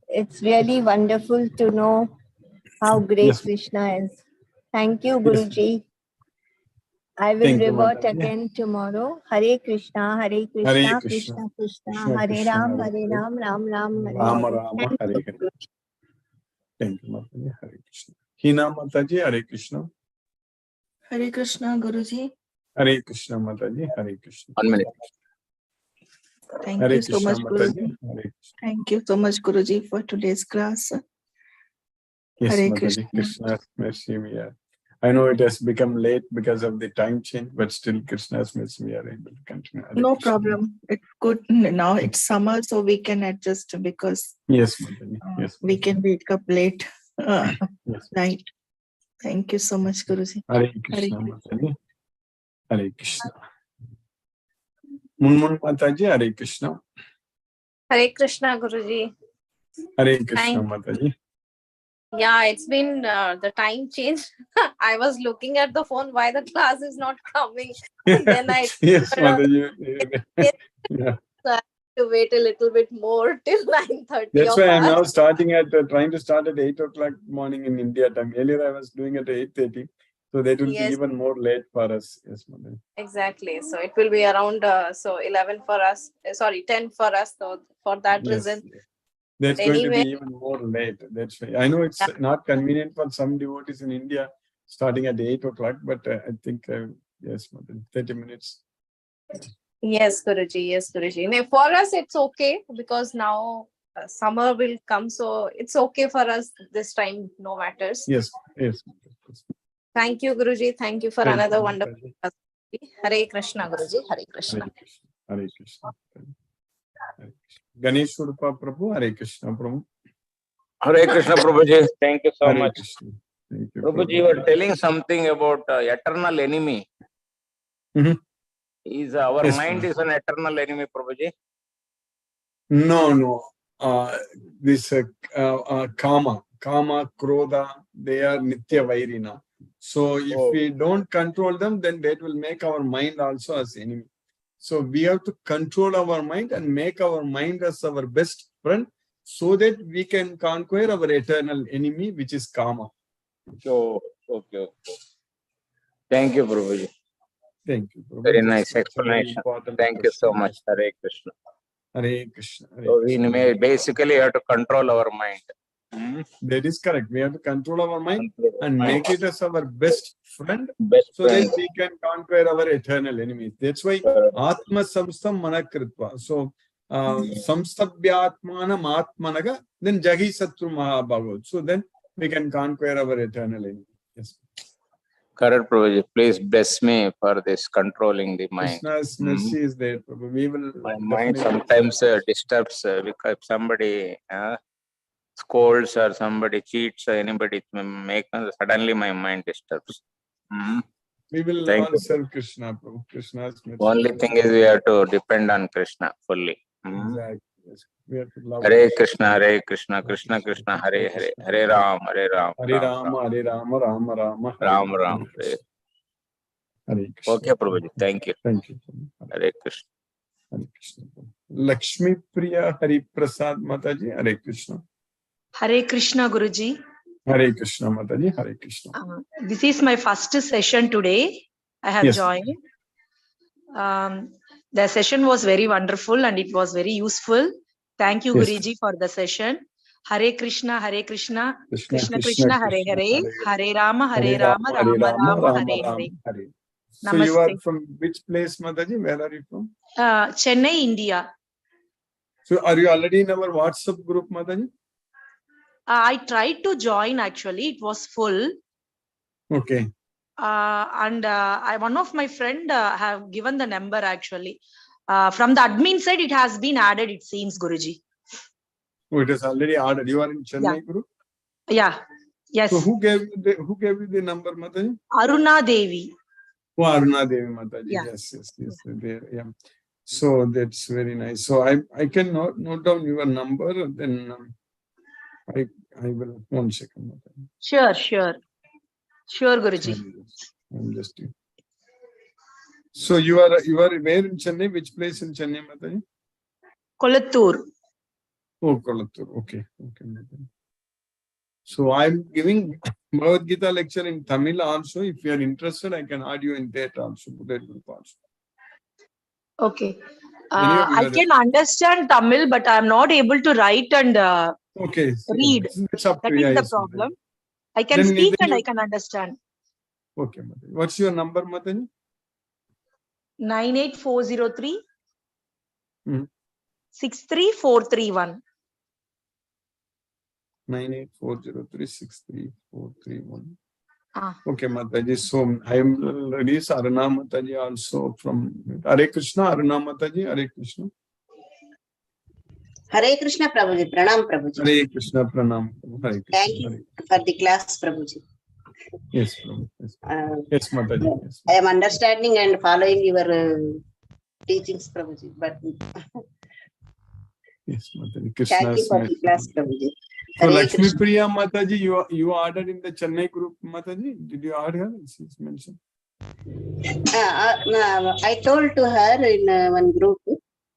It's really wonderful to know how great Yes. Krishna is. Thank you, Yes. Guruji. I will Thank you, revert Mataji. again tomorrow. Hare Krishna, Hare Krishna, Krishna. Krishna, Hare Ram, Ram, Ram, Hare Rama Hare. Rama, Thank Hare you, Hare. Guruji. Thank you, Mataji, Hare Krishna. Hina Mataji, Hare Krishna. Hare Krishna, Guruji. Hare Krishna Mataji, Hare Krishna. 1 minute. Thank Hare you so Krishna much, Mataji, Guruji. Hare Krishna. Thank you so much, Guruji, for today's class. Yes, Hare Mataji, Krishna. Krishna's mercy we are. I know it has become late because of the time change, but still Krishna's mercy we are able to continue. Hare No Krishna. problem. It's good. Now it's summer, so we can adjust because Yes, Mataji. Yes. we can wake up late Yes. night. Thank you so much, Guruji. Hare Krishna Mataji. Hare Krishna. Munmun Mataji, Hare Krishna. Hare Krishna, Guruji. Hare Krishna Mataji. Yeah, it's been the time change. I was looking at the phone why the class is not coming. Then I Yes, Mataji. Yeah. So I have to wait a little bit more till 9:30. That's why I'm now starting at trying to start at 8 o'clock morning in India time. Earlier I was doing at 8:30, so that will be even more late for us. Yes, Mataji. Exactly. So it will be around 11 for us. Sorry, 10 for us. So for that reason. That's going to be even more late. That's why I know it's not convenient for some devotees in India starting at 8 o'clock, but I think yes, Mataji, 30 minutes. Yes, Guruji. Yes, Guruji. For us, it's okay because now summer will come, so it's okay for us this time, no matters. Yes, yes. Thank you, Guruji. Thank you for Thank another you, wonderful Mataji. class. Hare Krishna, Guruji. Hare Krishna. Hare Krishna. Hare Krishna. Hare Krishna. Ganesh Udupa Prabhu, Hare Krishna Prabhu. Hare Krishna Prabhuji, thank you so Hare much. Krishna. Thank you, Prabhuji, you were telling something about eternal enemy. Mhm. Is our Yes, mind Prabhu. is an eternal enemy, Prabhuji? No. This kama, krodha, they are nitya vairina. So if Oh. we don't control them, then that will make our mind also as enemy. So we have to control our mind and make our mind as our best friend, so that we can conquer our eternal enemy, which is kama. So, okay. Thank you, Prabhuji. Thank you, Prabhu. Very That's nice a very explanation. important Thank you so question. much. Hare Krishna. Hare Krishna. Hare So we Krishna. may basically have to control our mind. That is correct. We have to control our mind Control our and mind. make it as our best friend, Best so friend. that we can conquer our eternal enemies. That's why Atma Samstam Manakritva. So Samstabhyatmanam Atmanaga, then Jagi Satru Mahabhagavad. So then we can conquer our eternal enemy. Yes. Correct, Prabhuji. Please bless me for this controlling the mind. Krishna's mercy is there. Prabhu. We will My mind definitely sometimes disturbs because if somebody scolds or somebody cheats or anybody make suddenly my mind disturbs. we will Thank all you. serve Krishna, Prabhu. Krishna's mercy. Only thing is we have to depend on Krishna fully. Exactly. Yes. We have to love Hare Krishna. Krishna, Krishna Krishna, Hare Hare, Hare Ram, Hare Rama, Hare Rama, Rama Rama, Ram Ram. Hare Krishna. Okay, Prabhuji. Thank you. Thank you. Hare Krishna. Hare Krishna. Lakshmi Priya Hari Prasad Mataji, Hare Krishna. Hare Krishna, Guruji. Hare Krishna Mataji, Hare Krishna. This is my first session today. I have joined. The session was very wonderful and it was very useful. Thank you, Guruji, for the session. Hare Krishna, Krishna Krishna, Hare Hare, Hare Rama, Rama Rama, Hare Hare. So you are from which place, Mataji? Where are you from? Chennai, India. So are you already in our WhatsApp group, Mataji? I tried to join actually. It was full. Okay. And one of my friend have given the number actually. From the admin side, it has been added, it seems, Guruji. Oh, it is already added. You are in Chennai group? Yeah. Yes. So who gave you the number, Mataji? Aruna Devi. Oh, Aruna Devi Mataji. Yeah. Yes. There, yeah. So that's very nice. So I can note down your number, then I will, 1 second. Mataji. Sure, Guruji. I'm just. So you are where in Chennai? Which place in Chennai, Mataji? Kolattur. Oh, Kolattur. Okay. Mataji. So I'm giving Bhagavad Gita lecture in Tamil also. If you are interested, I can add you in that also. That group also. Okay. I can understand Tamil, but I'm not able to write and read. That's up to that is the problem. I can speak and I can understand. Okay, Mataji. What's your number, Mataji? 98403 63431. 98403 Okay, Mataji. So I am ready. Aruna Mataji also from Hare Krishna. Aruna Mataji, Hare Krishna. Hare Krishna, Prabhuji. Pranam, Prabhuji. Hare Krishna, Pranam. Hare Krishna. Thank you for the class, Prabhuji. Yes, Prabhu. Yes, Mataji. Yes. I am understanding and following your teachings, Prabhuji. But yes, Mataji. Thank you for the class, Prabhuji. So Lakshmi Priya Mataji, you ordered in the Chennai group, Mataji. Did you order her? She's mentioned. I told to her in one group.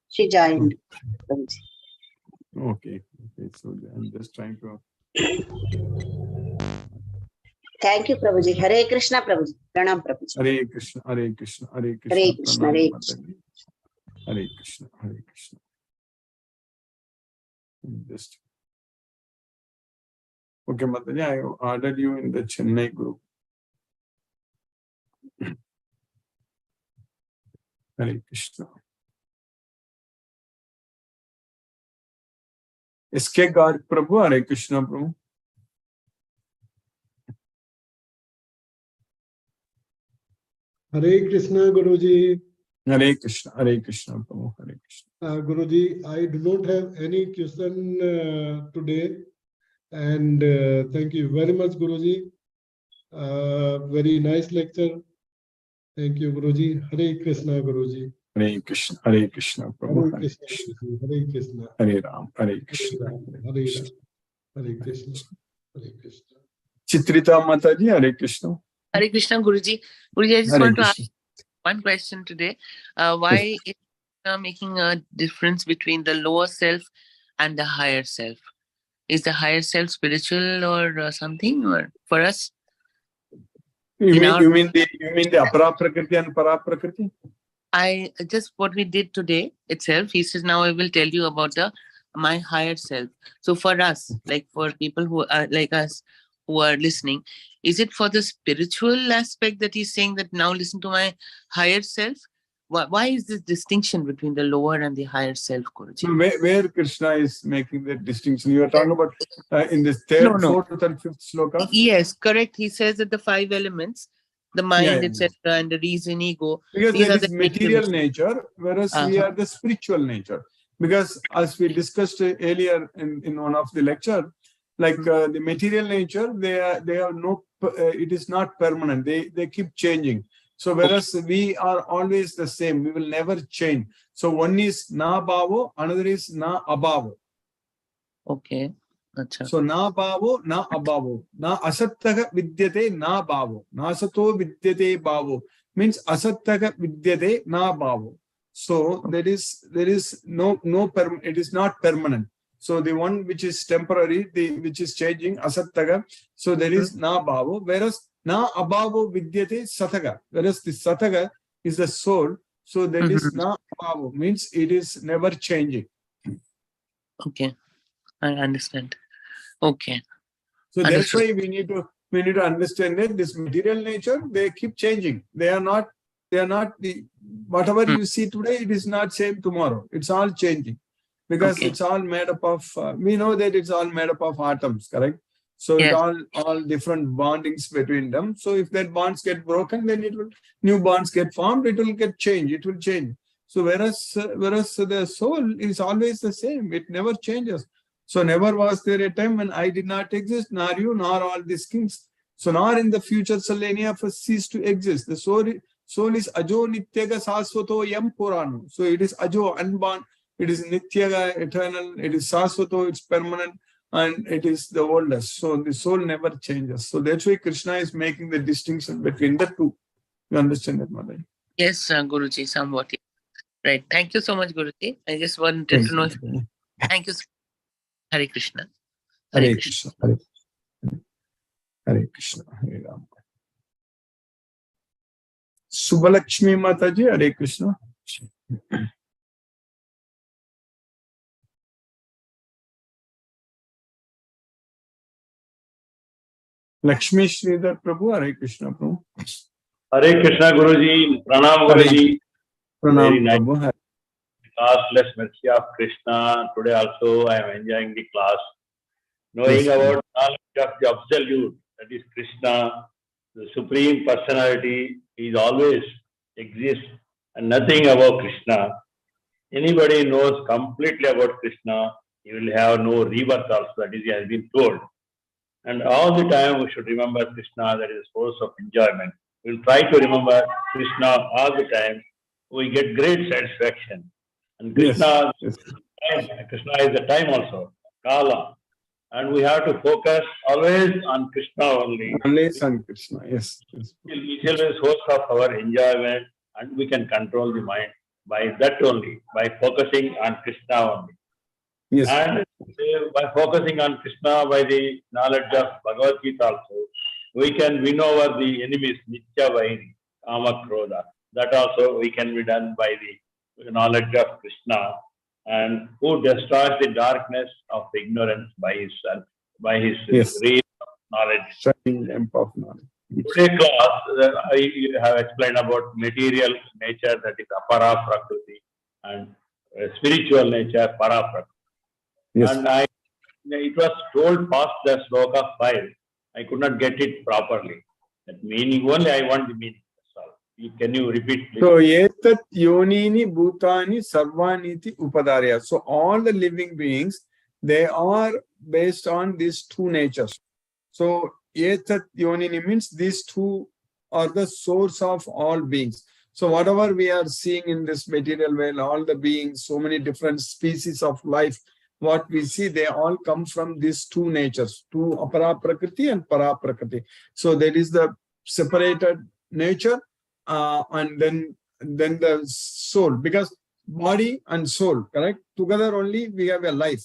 She joined. Prabhuji. Okay. So I'm just trying to. Thank you, Prabhuji. Hare Krishna, Prabhuji. Pranam, Prabhuji. Hare Krishna, Hare Krishna, Hare Krishna. Hare Krishna, Pranam, Hare Mataji. Hare Krishna, Hare Krishna. Just. Okay, Mataji, I ordered you in the Chennai group. Hare Krishna. SK Garg Prabhu, Hare Krishna Prabhu. Hare Krishna, Guruji. Hare Krishna Prabhu, Hare Krishna. Guruji, I do not have any question today. And thank you very much, Guruji. Very nice lecture. Thank you, Guruji. Hare Krishna, Guruji. Hare Krishna Prabhu, Hare Krishna, Guruji. Hare Krishna. Hare Ram, Hare Krishna. Hare Ram. Hare Krishna. Hare Krishna. Chitrita Mataji, Hare Krishna. Hare Krishna, Guruji. Guruji, I just Hare want to ask Krishna. one question today. Why is making a difference between the lower self and the higher self? Is the higher self spiritual or something, or for us? You mean the Apara Prakriti and Para Prakriti? I just what we did today itself. He says, now I will tell you about my higher self. So for us, like for people who are like us, who are listening, is it for the spiritual aspect that he's saying that now listen to my higher self? Why is this distinction between the lower and the higher self, Guruji? So where Krishna is making that distinction? You are talking about in this third, fourth, and fifth sloka? Yes, correct. He says that the 5 elements, the mind, etc., and the reason, ego. Because these that are is the material nature, whereas we are the spiritual nature. Because as we discussed earlier in one of the lecture, like the material nature, they have no, it is not permanent. They keep changing. So whereas we are always the same, we will never change. So one is na bhavo, another is na abhavo. Okay. Achha. So na bhavo, na abhavo. Na asattaha vidyate na bhavo. Na asato vidyate bhavo. Means asattaha vidyate na bhavo. So there is no it is not permanent. So the one which is temporary, which is changing, asattaha. So there is na bhavo, whereas na abhavo vidyate sataga. Whereas the sataga is the soul. So that is na abhavo, means it is never changing. Okay, I understand. Okay. So that's why we need to understand that this material nature, they keep changing. They are not the whatever you see today, it is not same tomorrow. It's all changing. Because it's all made up of, we know that it's all made up of atoms, correct? So it's all different bondings between them. So if that bonds get broken, then new bonds get formed, it will get changed, it will change. So whereas the soul is always the same, it never changes. So never was there a time when I did not exist, nor you, nor all these kings. So nor in the future shall any of us cease to exist. The soul is ajo nityaga saswato yam purano. So it is ajo, unborn. It is nityaga, eternal. It is saswato, it's permanent. And it is the oldest. So the soul never changes. So that's why Krishna is making the distinction between the two. You understand that, Mother? Yes, Guruji, somewhat. Right. Thank you so much, Guruji. I just wanted to know. Thank you so much. Hare Krishna. Hare Krishna. Hare Krishna. Hare Ram. Subhalakshmi Mataji, Hare Krishna. Lakshmi Sridhar Prabhu, Hare Krishna Prabhu. Hare Krishna Guruji, Pranam Guruji. Pranam Prabhu. Classless mercy of Krishna. Today also I am enjoying the class. Knowing about knowledge of the absolute, that is Krishna, the Supreme Personality, is always exists and nothing about Krishna. Anybody knows completely about Krishna, he will have no rebirth also, that is, he has been told. And all the time we should remember Krishna, that is the source of enjoyment. We will try to remember Krishna all the time. We get great satisfaction. And Krishna, Krishna is the time also, Kala. And we have to focus always on Krishna only. Always on Krishna, yes. He is the source of our enjoyment, and we can control the mind by that only, by focusing on Krishna only. Yes. And by focusing on Krishna, by the knowledge of Bhagavad Gita also, we can win over the enemies, Nitya Vairi, Kama Krodha. That also we can be done by the knowledge of Krishna, and who destroys the darkness of ignorance by his ray of knowledge. Shining lamp of knowledge. Today class, I have explained about material nature, that is Apara Prakriti, and spiritual nature, Para Prakriti. Yes. And I it was told past the sloka 5. I could not get it properly. That meaning only I want the meaning. That's all. Can you repeat, please? So, etat yonini bhutani sarvaniti upadarya. So, all the living beings, they are based on these two natures. So, etat yonini means these two are the source of all beings. So, whatever we are seeing in this material world, all the beings, so many different species of life, what we see, they all come from these two natures, two apara prakriti and para prakriti. So, there is the separated nature and then the soul, because body and soul, correct? Together only we have a life.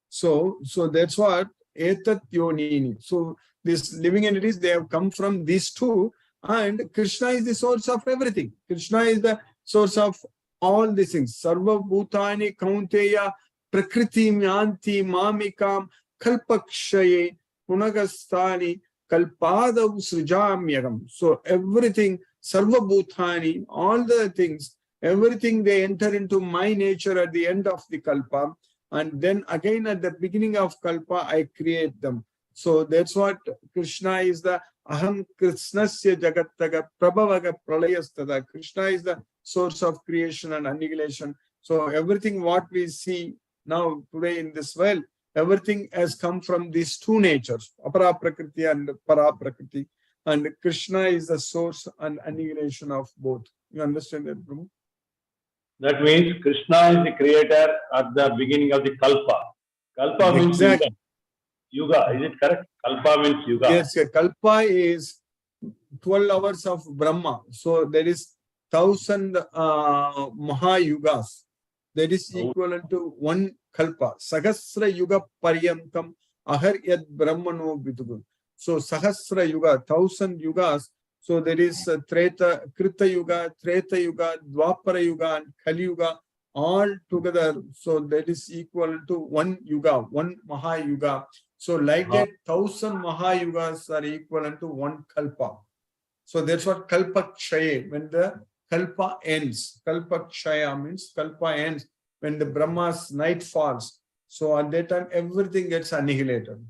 So that's what etat yonini. So these living entities, they have come from these two, and Krishna is the source of everything. Krishna is the source of all these things. Sarva bhutani kaunteya prakriti yanti mamikam kalpakshaye punagastani kalpadav srijamyagam. So everything, sarva bhutani, all the things, everything, they enter into my nature at the end of the kalpa, and then again at the beginning of kalpa I create them. So that's what Krishna is, the aham krishnasya jagattaga prabhavaga pralayastada. Krishna is the source of creation and annihilation. So everything what we see now today in this world, everything has come from these two natures, apara prakriti and para prakriti, and Krishna is the source and annihilation of both. You understand that, Prabhu? That means Krishna is the creator at the beginning of the kalpa. Kalpa means Exactly. Yuga. Is it correct? Kalpa means yuga. Yes, kalpa is 12 hours of Brahma. So there is 1000 Mahayugas. That is equivalent to one kalpa. Sahasra yuga paryantam ahar yad brahmano vitugun. So Sahasra yuga, 1000 yugas. So there is Treta, Krita yuga, Treta yuga, Dwapara yuga, and Kali yuga, all together. So that is equal to one yuga, one Mahayuga. So like that, 1000 Mahayugas are equivalent to one kalpa. So that's what kalpa kshaya, when the kalpa ends. Kalpa kshaya means kalpa ends when the Brahma's night falls. So at that time, everything gets annihilated.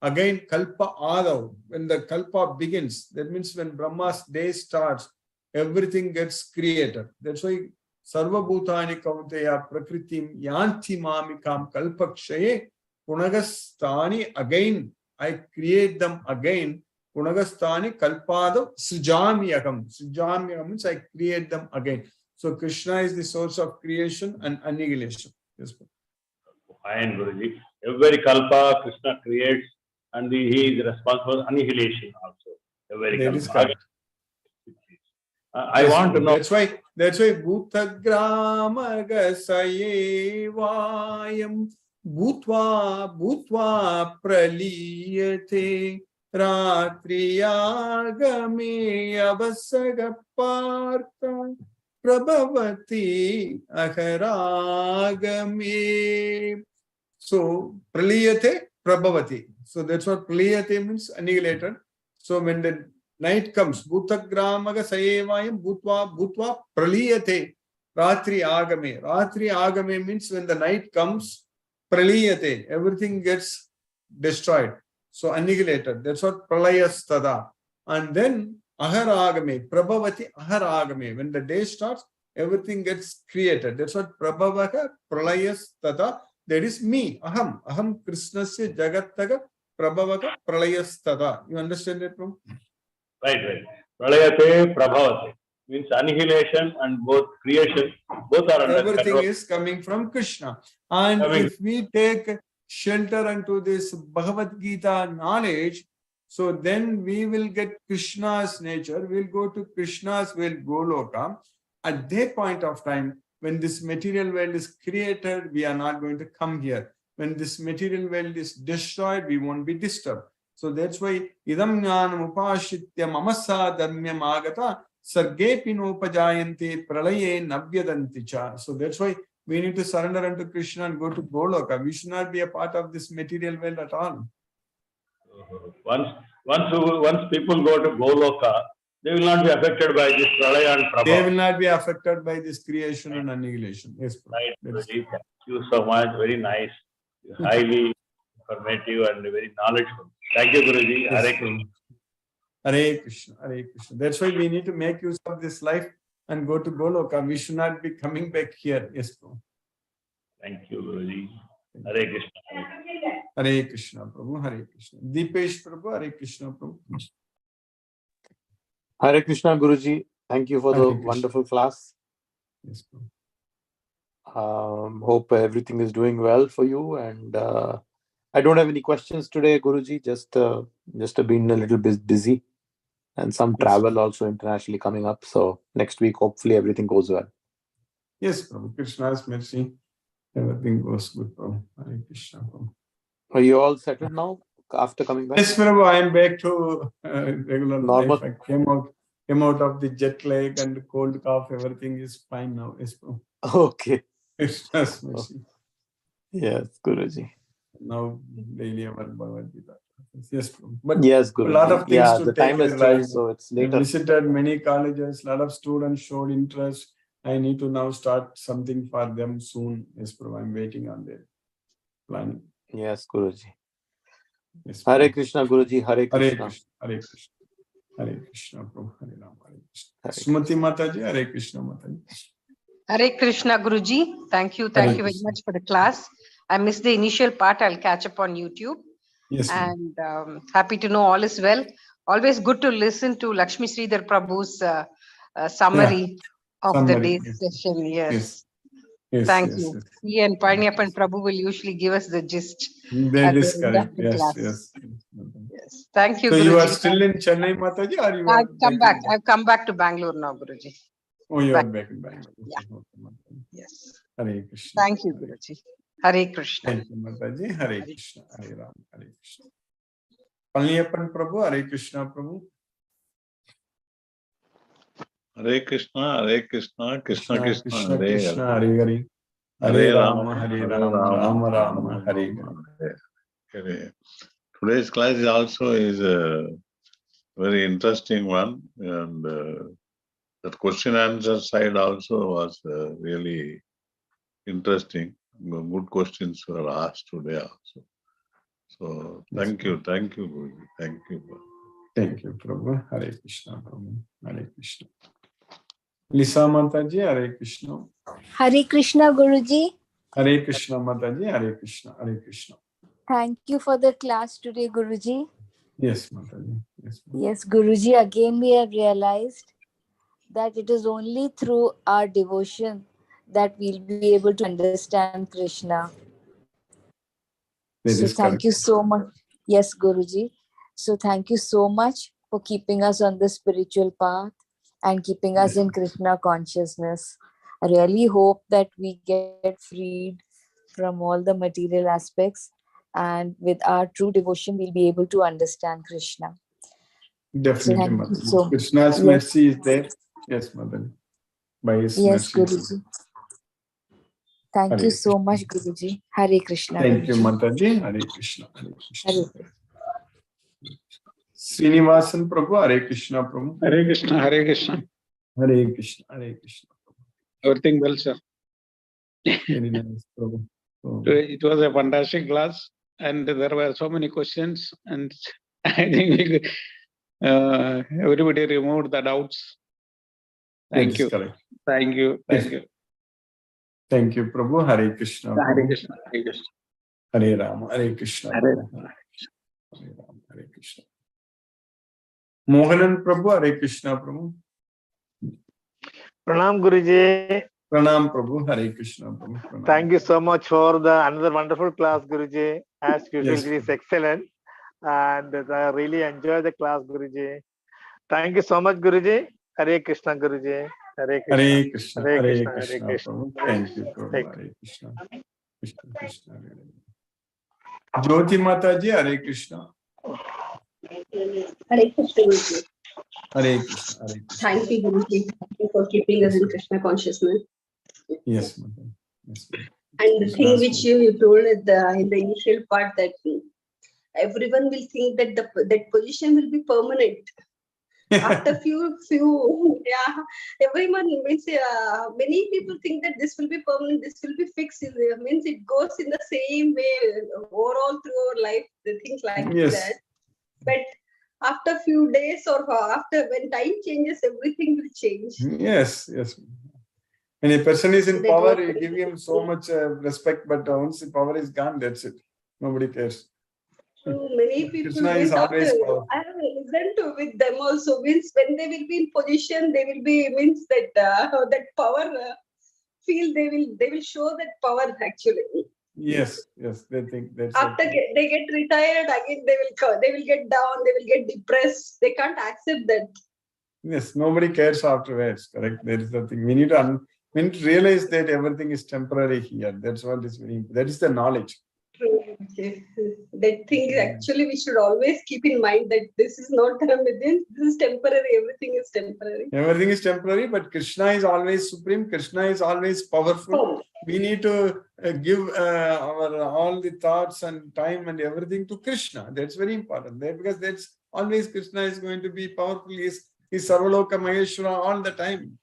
Again, kalpa adav, when the kalpa begins, that means when Brahma's day starts, everything gets created. That's why sarva bhutani kaunteya prakritim yanti mamikam kalpakshaye punagastani, again I create them again. Punagastani kalpadav srijamyagam. Srijamyagam means I create them again. So Krishna is the source of creation and annihilation. Yes, Fine, Guruji. Every kalpa Krishna creates, and he is responsible for annihilation also. Every that kalpa. is correct. I want to know. That's why bhutagramaga sayevayam bhutva praliyate ratriyagame avasagaparta prabhavati aharagame. So praliyate prabhavati. So that's what praliyate means, annihilated. So when the night comes, bhutagramaga sayevayam bhutva praliyate ratri agame. Ratri agame means when the night comes, praliyate, everything gets destroyed. So annihilated. That's what pralayastada. And then aharagame, prabhavati aharagame. When the day starts, everything gets created. That's what prabhavaka pralayastada. That is me, aham. Aham krishnasya jagattaga prabhavaka pralayastada. You understand that, bro? Right. Pralayate prabhavate means annihilation and both creation, both are under everything control. is coming from Krishna. And if we take shelter into this Bhagavad Gita knowledge, so then we will get Krishna's nature, we'll go to Krishna's will Goloka. At that point of time, when this material world is created, we are not going to come here. When this material world is destroyed, we won't be disturbed. So that's why idam jnanam upashitya mamasa dharmyam agata sargepi nopajayante pralaye navyadanti cha. So that's why we need to surrender unto Krishna and go to Goloka. We should not be a part of this material world at all. Once people go to Goloka, they will not be affected by this pralaya and prabha. They will not be affected by this creation and annihilation. Yes, right. Thank you so much. Very nice. Highly informative and very knowledgeable. Thank you, Guruji. Yes, Hare Prabhu. Krishna. Hare Krishna, Hare Krishna. That's why we need to make use of this life and go to Goloka. We should not be coming back here. Yes, Prabhu. Thank you, Guruji. Hare Krishna. Hare Krishna, Prabhu. Hare Krishna. Deepesh, Prabhu. Hare Krishna, Prabhu. Hare Krishna, Guruji. Thank you for Hare the Krishna. wonderful class. Yes, Prabhu. Hope everything is doing well for you. And I don't have any questions today, Guruji. Just been a little bit busy, and some travel also internationally coming up. So next week, hopefully, everything goes well. Yes, Prabhu. Krishna's mercy. Everything goes good, Prabhu. Hare Krishna, Prabhu. Are you all settled now after coming back? Yes, Prabhu. I am back to regular Normal. life. I came out of the jet lag and cold cough. Everything is fine now. Yes, Prabhu. Okay. Krishna's mercy. Yes, Guruji. Now daily our Bhagavad Gita. Yes, Prabhu. But Yes, a lot of Guruji. things Yeah, to the take time has in life. changed, so it's I later. visited many colleges. A lot of students showed interest. I need to now start something for them soon. Yes, Prabhu. I'm waiting on their planning. Yes, Guruji. Yes, Hare Prabhu. Krishna, Guruji. Hare Hare Krishna. Krishna. Hare Krishna. Hare Krishna, Prabhu. Hare Ram. Hare Krishna. Hare Sumati Mataji. Hare Krishna, Mataji. Hare Krishna, Guruji. Thank you Hare very Krishna. much for the class. I missed the initial part. I'll catch up on YouTube. Yes, ma'am. And happy to know all is well. Always good to listen to Lakshmi Sridhar Prabhu's summary of the Summary. day's Yes. session. Yes. Yes, Thank yes, you. yes. He and Panyapan Prabhu will usually give us the gist That at is the end of correct. the Yes, class. yes. Yes. Thank you, So Guruji. you are still in Chennai, Mataji, or you are I've come back back. in- I've come back to Bangalore now, Guruji. Oh, you are back. back in Bangalore. Yeah. Okay, Mataji. Yes. Hare Krishna. Thank you, Guruji. Hare Krishna. Thank you, Mataji. Hare Krishna. Hare Ram. Hare Krishna. Palniappan Prabhu. Hare Krishna, Prabhu. Hare Krishna, Hare Krishna, Krishna Krishna, Krishna, Hare Krishna, Hare. Hare Hare. Hare Hare Rama, Rama, Hare Rama, Rama Rama, Hare Hare. Hare. Today's class is a very interesting one, and that question answer side also was really interesting. Good questions were asked today also. So thank you, Guruji. Thank you. Thank you, Prabhu. Hare Krishna, Prabhu. Hare Krishna. Lisa Mataji, Hare Krishna. Hare Krishna, Guruji. Hare Krishna, Mataji. Hare Krishna. Hare Krishna. Thank you for the class today, Guruji. Yes, Mataji. Yes, Mataji. Yes, Guruji, again we have realized that it is only through our devotion that we'll be able to understand Krishna. That So is thank correct. you so much. Yes, Guruji. So thank you so much for keeping us on the spiritual path and keeping us in Krishna consciousness. I really hope that we get freed from all the material aspects, and with our true devotion, we'll be able to understand Krishna. Definitely, thank you Mataji. so- Krishna's Yes. mercy is there. Yes, Mataji. By his Yes, mercy. Guruji. Thank Hare you so much, Guruji. Hare Krishna. Thank you, Guruji. Mataji. Hare Krishna. Hare Krishna. Hare Srinivasan Prabhu. Hare Krishna, Prabhu. Hare Krishna, Hare Krishna. Hare Krishna. Hare Krishna. Everything well, sir. Very nice, Prabhu. Oh. It was a fantastic class, and there were so many questions, and I think everybody removed the doubts. That Thank is you. correct. Thank you. Yes. Thank you. Thank you, Prabhu. Hare Krishna. Hare Prabhu. Krishna. Hare Krishna. Hare Rama. Hare Krishna. Hare Prabhu. Hare Rama. Hare Krishna. Mohanan Prabhu. Hare Krishna, Prabhu. Pranam Guruji. Pranam Prabhu. Hare Krishna, Prabhu. Pranam. Thank you so much for the another wonderful class, Guruji. As usual, Yes, it is excellent. And I really enjoy the class, Guruji. Thank you so much, Guruji. Hare Krishna, Guruji. Hare Krishna. Hare Krishna. Hare Hare Krishna. Krishna, Hare Krishna. Prabhu. Thank you, Prabhu. Thank Hare Krishna. Krishna Krishna. Hare Hare. Jyoti Mataji. Hare Krishna. Hare Krishna, Guruji. Hare Krishna. Hare Krishna. Thank you, Guruji. Thank you for keeping us in Krishna consciousness. Yes, Mataji. Yes, Mataji. And the thing which you told in the initial part, that everyone will think that that position will be permanent. After few, yeah, everyone means many people think that this will be permanent, this will be fixed. It means it goes in the same way overall through our life, the things like Yes. that. But after few days or after when time changes, everything will change. Yes, yes. When a person is in That power, was you give him so much respect, but once the power is gone, that's it. Nobody cares. So many people Krishna is means after always powerful. I have listened to with them also means when they will be in position, they will be means that that power feel they will show that power actually. Yes, yes, they think that's After they get retired again, they will get down, they will get depressed. They can't accept that. yes, nobody cares afterwards. Correct. That is the thing. We need to realize that everything is temporary here. That's what is very. That is the knowledge. True. Okay. That thing actually we should always keep in mind that this is not within. This is temporary. Everything is temporary. Everything is temporary, but Krishna is always supreme. Krishna is always powerful. We need to give our all the thoughts and time and everything to Krishna. That's very important. Because that's always Krishna is going to be powerful. He's Sarvaloka Maheshwara all the time.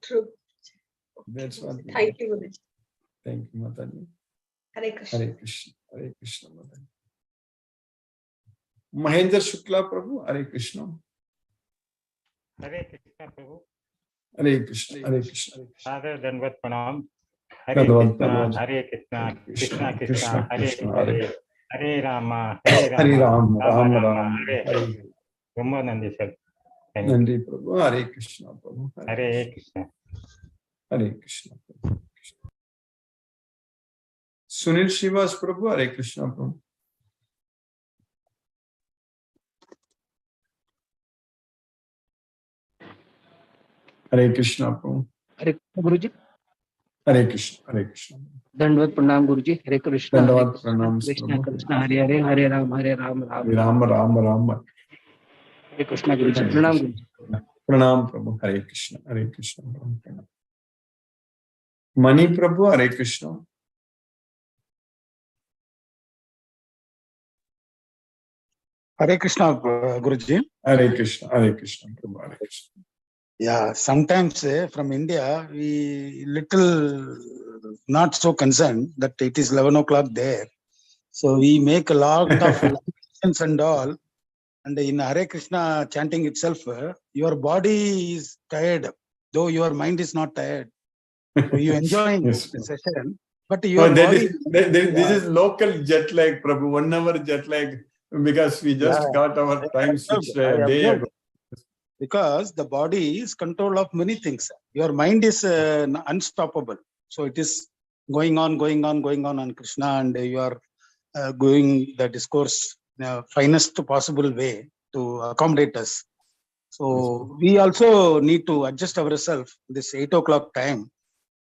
True. That's what. Thank you, Guruji. Thank you, Mataji. Hare Krishna. Hare Krishna. Hare Krishna, Mataji. Mahendra Shukla Prabhu. Hare Krishna. Hare Krishna, Prabhu. Hare Krishna. Hare Krishna. Father Danvat Pranam. Hare Krishna, Hare Krishna, Krishna Krishna, Hare Hare, Hare Rama, Hare Rama, Rama Rama, Hare Hare. Nandi sir. Nandi Prabhu. Hare Krishna Prabhu. Hare Krishna. Hare Krishna Prabhu. Sunil Shivas Prabhu. Hare Krishna Prabhu. Hare Krishna Prabhu. Hare Guruji. Hare Krishna. Hare Krishna. Dandavad Pranam Guruji. Hare Krishna. Dandavad Pranam Krishna Prabhu. Krishna Hare Hare. Hare Ram. Hare Ram. Rama Rama Rama. Hare Krishna Guruji. Pranam Guruji. Pranam Prabhu. Hare Krishna. Hare Krishna Prabhu. Mani Prabhu. Hare Krishna. Hare Krishna, Guruji. Hare Krishna. Hare Krishna Prabhu. Hare Krishna. Yeah, sometimes from India, we little not so concerned that it is 11 o'clock there. So we make a lot of questions and all. And in Hare Krishna chanting itself, your body is tired, though your mind is not tired. So you enjoying Yes. the session, but your body. This is local jet lag, Prabhu. 1 hour jet lag, because we just got our time switched a day ago. Because the body is control of many things. Your mind is unstoppable. So it is going on Krishna, and you are going the discourse in the finest possible way to accommodate us. So we also need to adjust ourselves. This 8 o'clock time,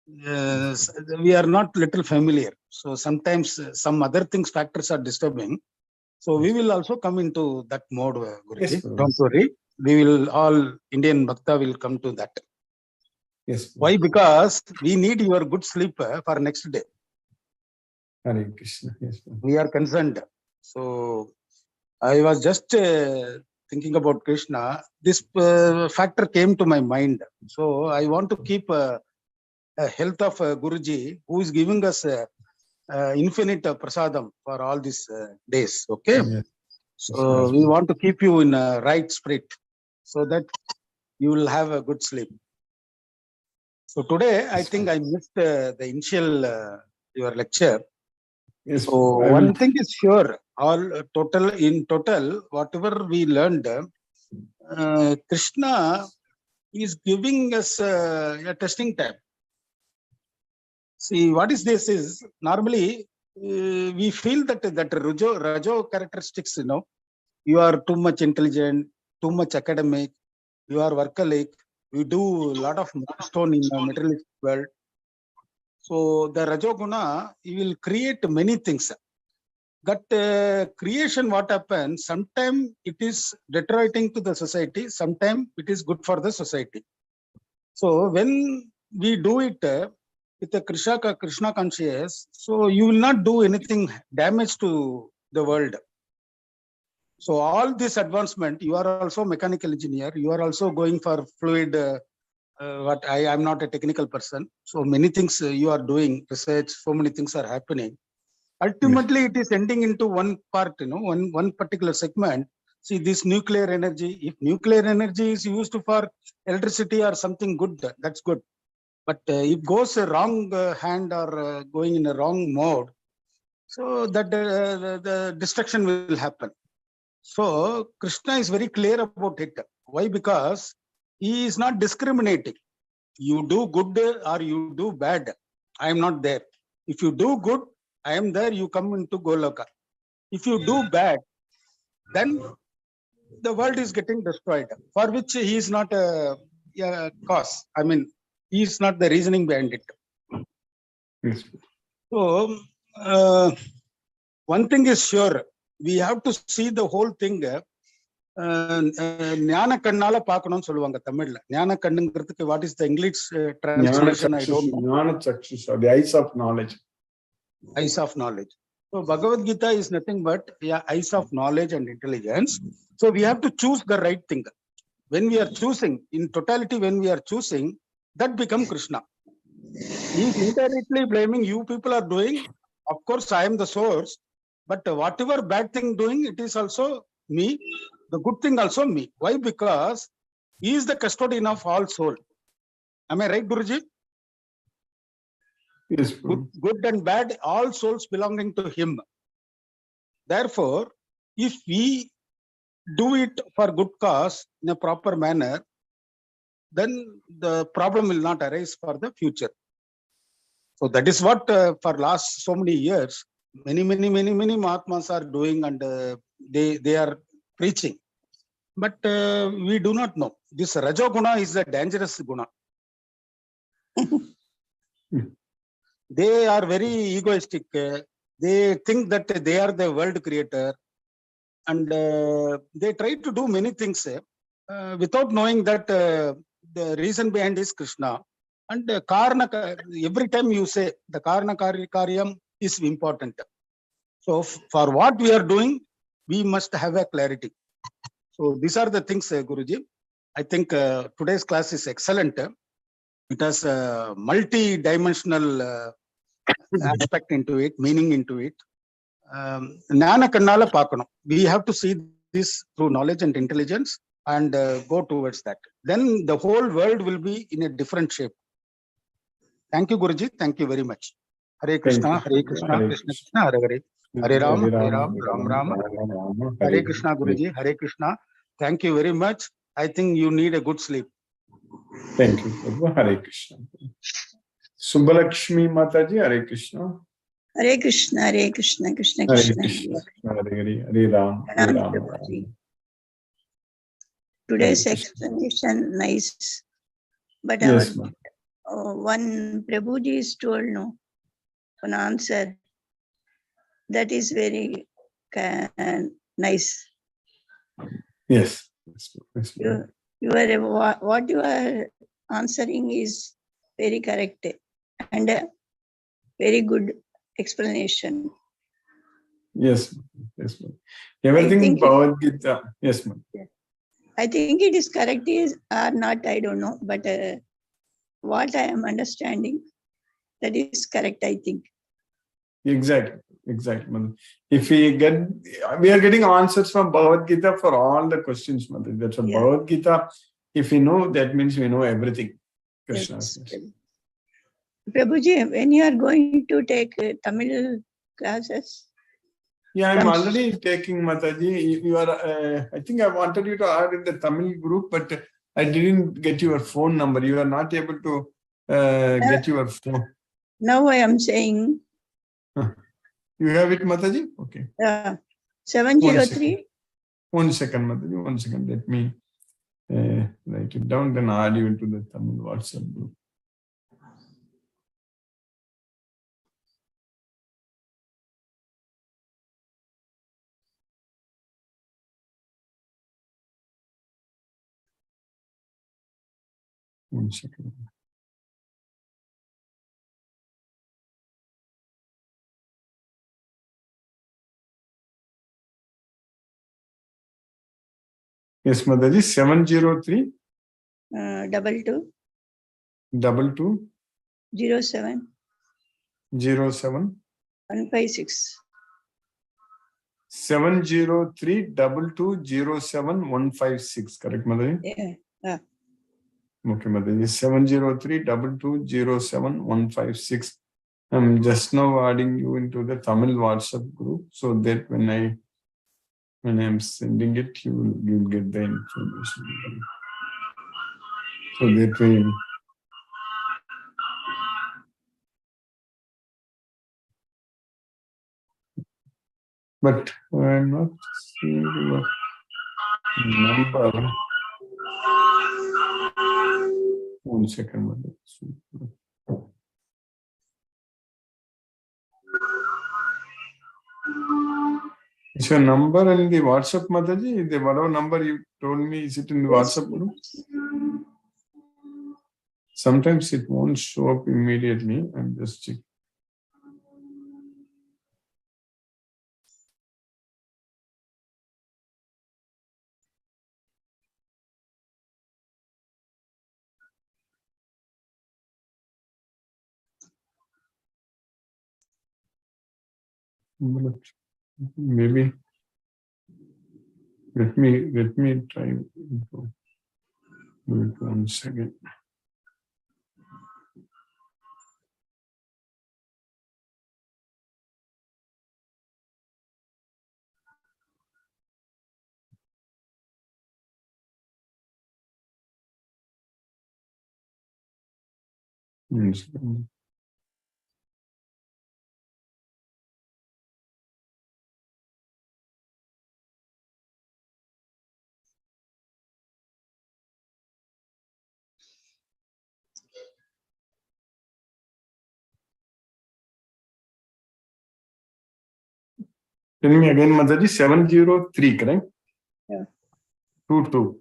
we are not little familiar. So sometimes some other things, factors are disturbing. So we will also come into that mode, Guruji. Yes, Don't worry. We will all Indian Bhakta will come to that. Yes. Why? Because we need your good sleep for next day. Hare Krishna. Yes. We are concerned. So I was just thinking about Krishna. This factor came to my mind. So I want to keep a health of Guruji, who is giving us infinite prasadam for all these days. Okay. Yes. So we want to keep you in a right spirit, so that you will have a good sleep. So today, I think I missed the initial your lecture. Yes. So one thing is sure, in total, whatever we learned, Krishna is giving us a testing time. See, what is this is normally we feel that Rajo characteristics, you are too much intelligent, too much academic, you are workaholic, you do a lot of milestone in the materialistic world. So the Rajoguna, you will create many things. That creation, what happens, sometimes it is deteriorating to the society, sometimes it is good for the society. So when we do it with a Krishna conscious, so you will not do anything damage to the world. So all this advancement, you are also mechanical engineer, you are also going for fluid, what I am not a technical person. So many things you are doing, research, so many things are happening. Ultimately, it is ending into one part, one particular segment. See, this nuclear energy, if nuclear energy is used for electricity or something good, that's good. But it goes a wrong hand or going in a wrong mode, so that the destruction will happen. So Krishna is very clear about it. Why? Because he is not discriminating. You do good or you do bad, I am not there. If you do good, I am there, you come into Goloka. If you do bad, then the world is getting destroyed, for which he is not a cause. I mean, he is not the reasoning behind it. Yes. So, one thing is sure, we have to see the whole thing. ஞான கண்ணால பார்க்கணும்னு சொல்லுவாங்க தமிழ்ல. ஞான கண்ணுங்கிறதுக்கு what is the English translation? I don't know. ஞான சக்ஷுஷா, the eyes of knowledge. Eyes of knowledge. So Bhagavad Gita is nothing but eyes of knowledge and intelligence. So we have to choose the right thing. When we are choosing, in totality, when we are choosing, that becomes Krishna. He is indirectly blaming you people are doing. Of course, I am the source, but whatever bad thing doing, it is also me. The good thing also me. Why? Because he is the custodian of all soul. Am I right, Guruji? Yes. Good and bad, all souls belonging to him. Therefore, if we do it for good cause in a proper manner, then the problem will not arise for the future. So that is what for last so many years, many Mahatmas are doing, and they are preaching. But we do not know. This Rajoguna is a dangerous guna. They are very egoistic. They think that they are the world creator, and they try to do many things without knowing that the reason behind is Krishna. And Karna, every time you say the Karna Karyam is important. So for what we are doing, we must have a clarity. So these are the things, Guruji. I think today's class is excellent. It has a multi-dimensional aspect into it, meaning into it. Gnana kannala paakano. We have to see this through knowledge and intelligence and go towards that. Then the whole world will be in a different shape. Thank you, Guruji. Thank you very much. Hare Krishna, Hare Krishna, Krishna Krishna, Hare Hare. Hare Ram, Hare Ram, Ram Ram. Hare Krishna, Guruji. Hare Krishna. Thank you very much. I think you need a good sleep. Thank you, Prabhu. Hare Krishna. Subbalakshmi Mataji, Hare Krishna. Hare Krishna, Hare Krishna, Krishna Hare Krishna. Krishna, Hare Hare, Hare Ram, Hare Ram. Today's explanation nice, but yes, one Prabhuji is told no, an answer that is very nice. Yes. You are what you are answering is very correct and very good explanation. Yes, yes, ma'am. Everything Bhagavad Gita. Yes, ma'am. I think it is correct is or not, I don't know, but what I am understanding, that is correct, I think. Exactly, ma'am. If we are getting answers from Bhagavad Gita for all the questions, ma'am. That's a Bhagavad Gita. If we know, that means we know everything. Krishna. Yes. Prabhuji, when you are going to take Tamil classes? Yeah, I'm already taking, Mataji. You are. I think I wanted you to add in the Tamil group, but I didn't get your phone number. You are not able to get your phone. Now I am saying. You have it, Mataji? Okay. 703. One second, Mataji. 1 second. Let me write it down. Then I'll add you into the Tamil WhatsApp group. One second. Yes, Mataji. 703 22 22 07 07 156. 703 22 07 156. Correct, Mataji? Yeah. Okay, Mataji. 703 22 07 156. I'm just now adding you into the Tamil WhatsApp group so that when I'm sending it, you'll get the information. So that way. But I'm not seeing your number. 1 second. Is your number in the WhatsApp, Mataji? The whatever number you told me, is it in the WhatsApp group? Sometimes it won't show up immediately. I'm just checking. Maybe let me try. Wait 1 second. Tell me again, Mataji. 703, correct? Yeah. 22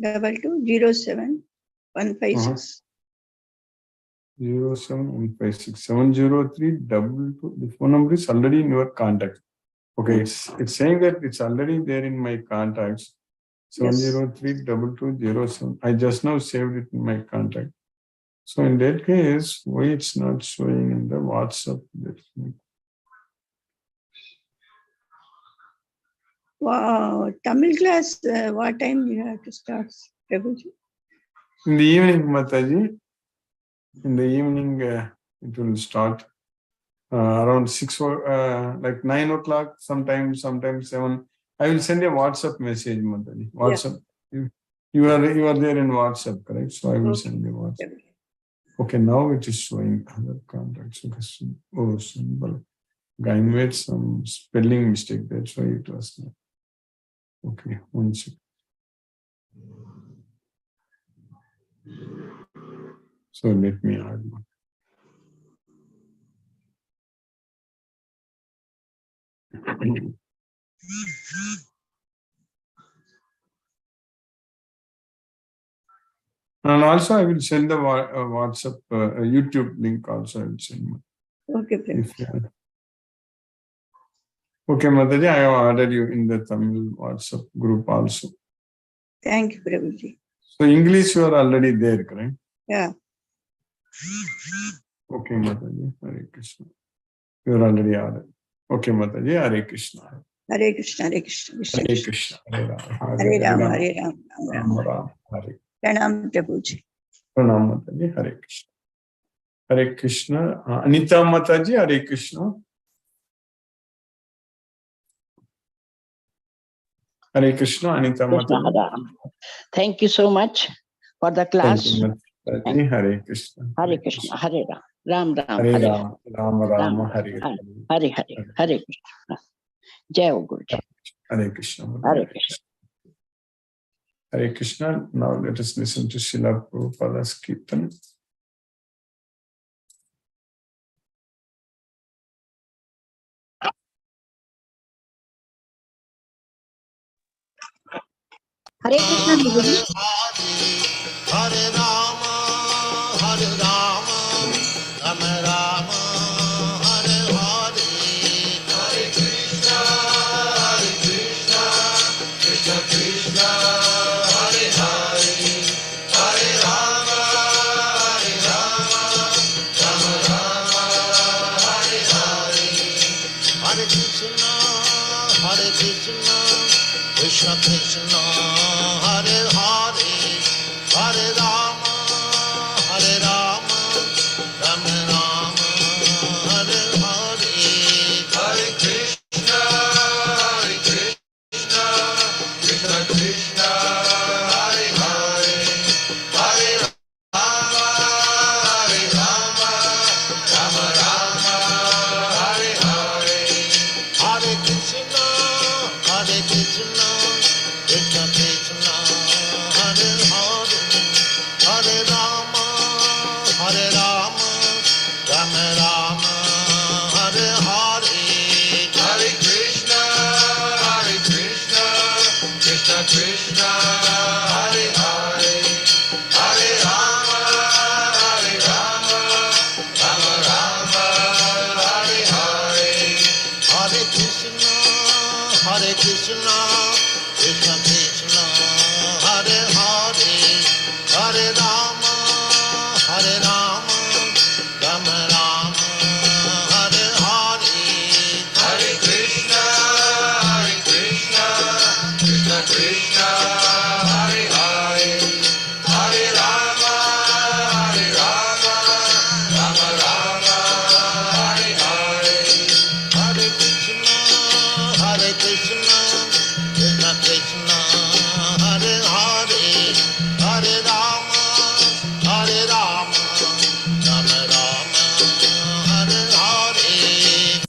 22 07 156. 07156 703 22. The phone number is already in your contact. Okay, it's saying that it's already there in my contacts. 703 2207. I just now saved it in my contact. So in that case, why it's not showing in the WhatsApp? Wow, Tamil class, what time you have to start, Prabhuji? In the evening, Mataji. In the evening, it will start around 6 or like 9 o'clock, sometimes 7. I will send a WhatsApp message, Mataji. WhatsApp. Yeah. You are there in WhatsApp, correct? So I will send you WhatsApp. Okay, now it is showing other contacts. Oh, symbol. Guy made some spelling mistake. That's why it was there. Okay, 1 second. So let me add one. And also I will send the WhatsApp YouTube link also. I will send. Okay, Prabhuji. Okay, Mataji, I have added you in the Tamil WhatsApp group also. Thank you, Prabhuji. So English you are already there, correct? Yeah. Okay, Mataji, Hare Krishna. You are already added. Okay, Mataji, Hare Krishna. Hare Krishna, Hare Krishna, Krishna Hare Krishna. Krishna, Hare Rama, Hare Rama, Hare Rama, Rama Rama, Hare. Pranam, Prabhuji. Pranam, Mataji, Hare Krishna. Hare Krishna. Anita Mataji, Hare Krishna. Hare Krishna, Anita Mataji. Thank you so much for the class. Thank you, Mataji. Hare Krishna. Hare Krishna, Hare Ram, Ram Ram, Hare Hare Rama, Rama Rama, Hare. Hare Hare, Hare Krishna. Jai Guruji. Hare Krishna. Hare Krishna. Hare Krishna. Now let us listen to Srila Prabhupada's Kirtan. Hare Krishna, Guruji. Hare Rama, Rama Rama, Hare Hare, Hare Krishna, Krishna Krishna. Krishna, Krishna Krishna, Hare Hare, Hare Rama, Rama Rama, Hare Hare, Hare Krishna, Krishna Krishna, Hare Hare, Hare Rama, Rama Rama, Hare Hare, Hare Krishna, Krishna Krishna, Hare Hare, Hare Rama, Rama Rama, Hare Hare, Hare Krishna, Krishna Krishna, Hare Hare, Hare Rama, Rama Rama, Hare Hare, Hare Krishna, Krishna Krishna, Hare Hare, Hare Rama, Rama Rama, Hare Hare, Hare Krishna, Krishna Krishna, Hare Hare, Hare Rama, Rama Rama, Hare Hare, Hare Krishna, Krishna Krishna, Hare Hare, Hare Rama, Rama Rama, Hare Hare.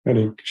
Hare Krishna.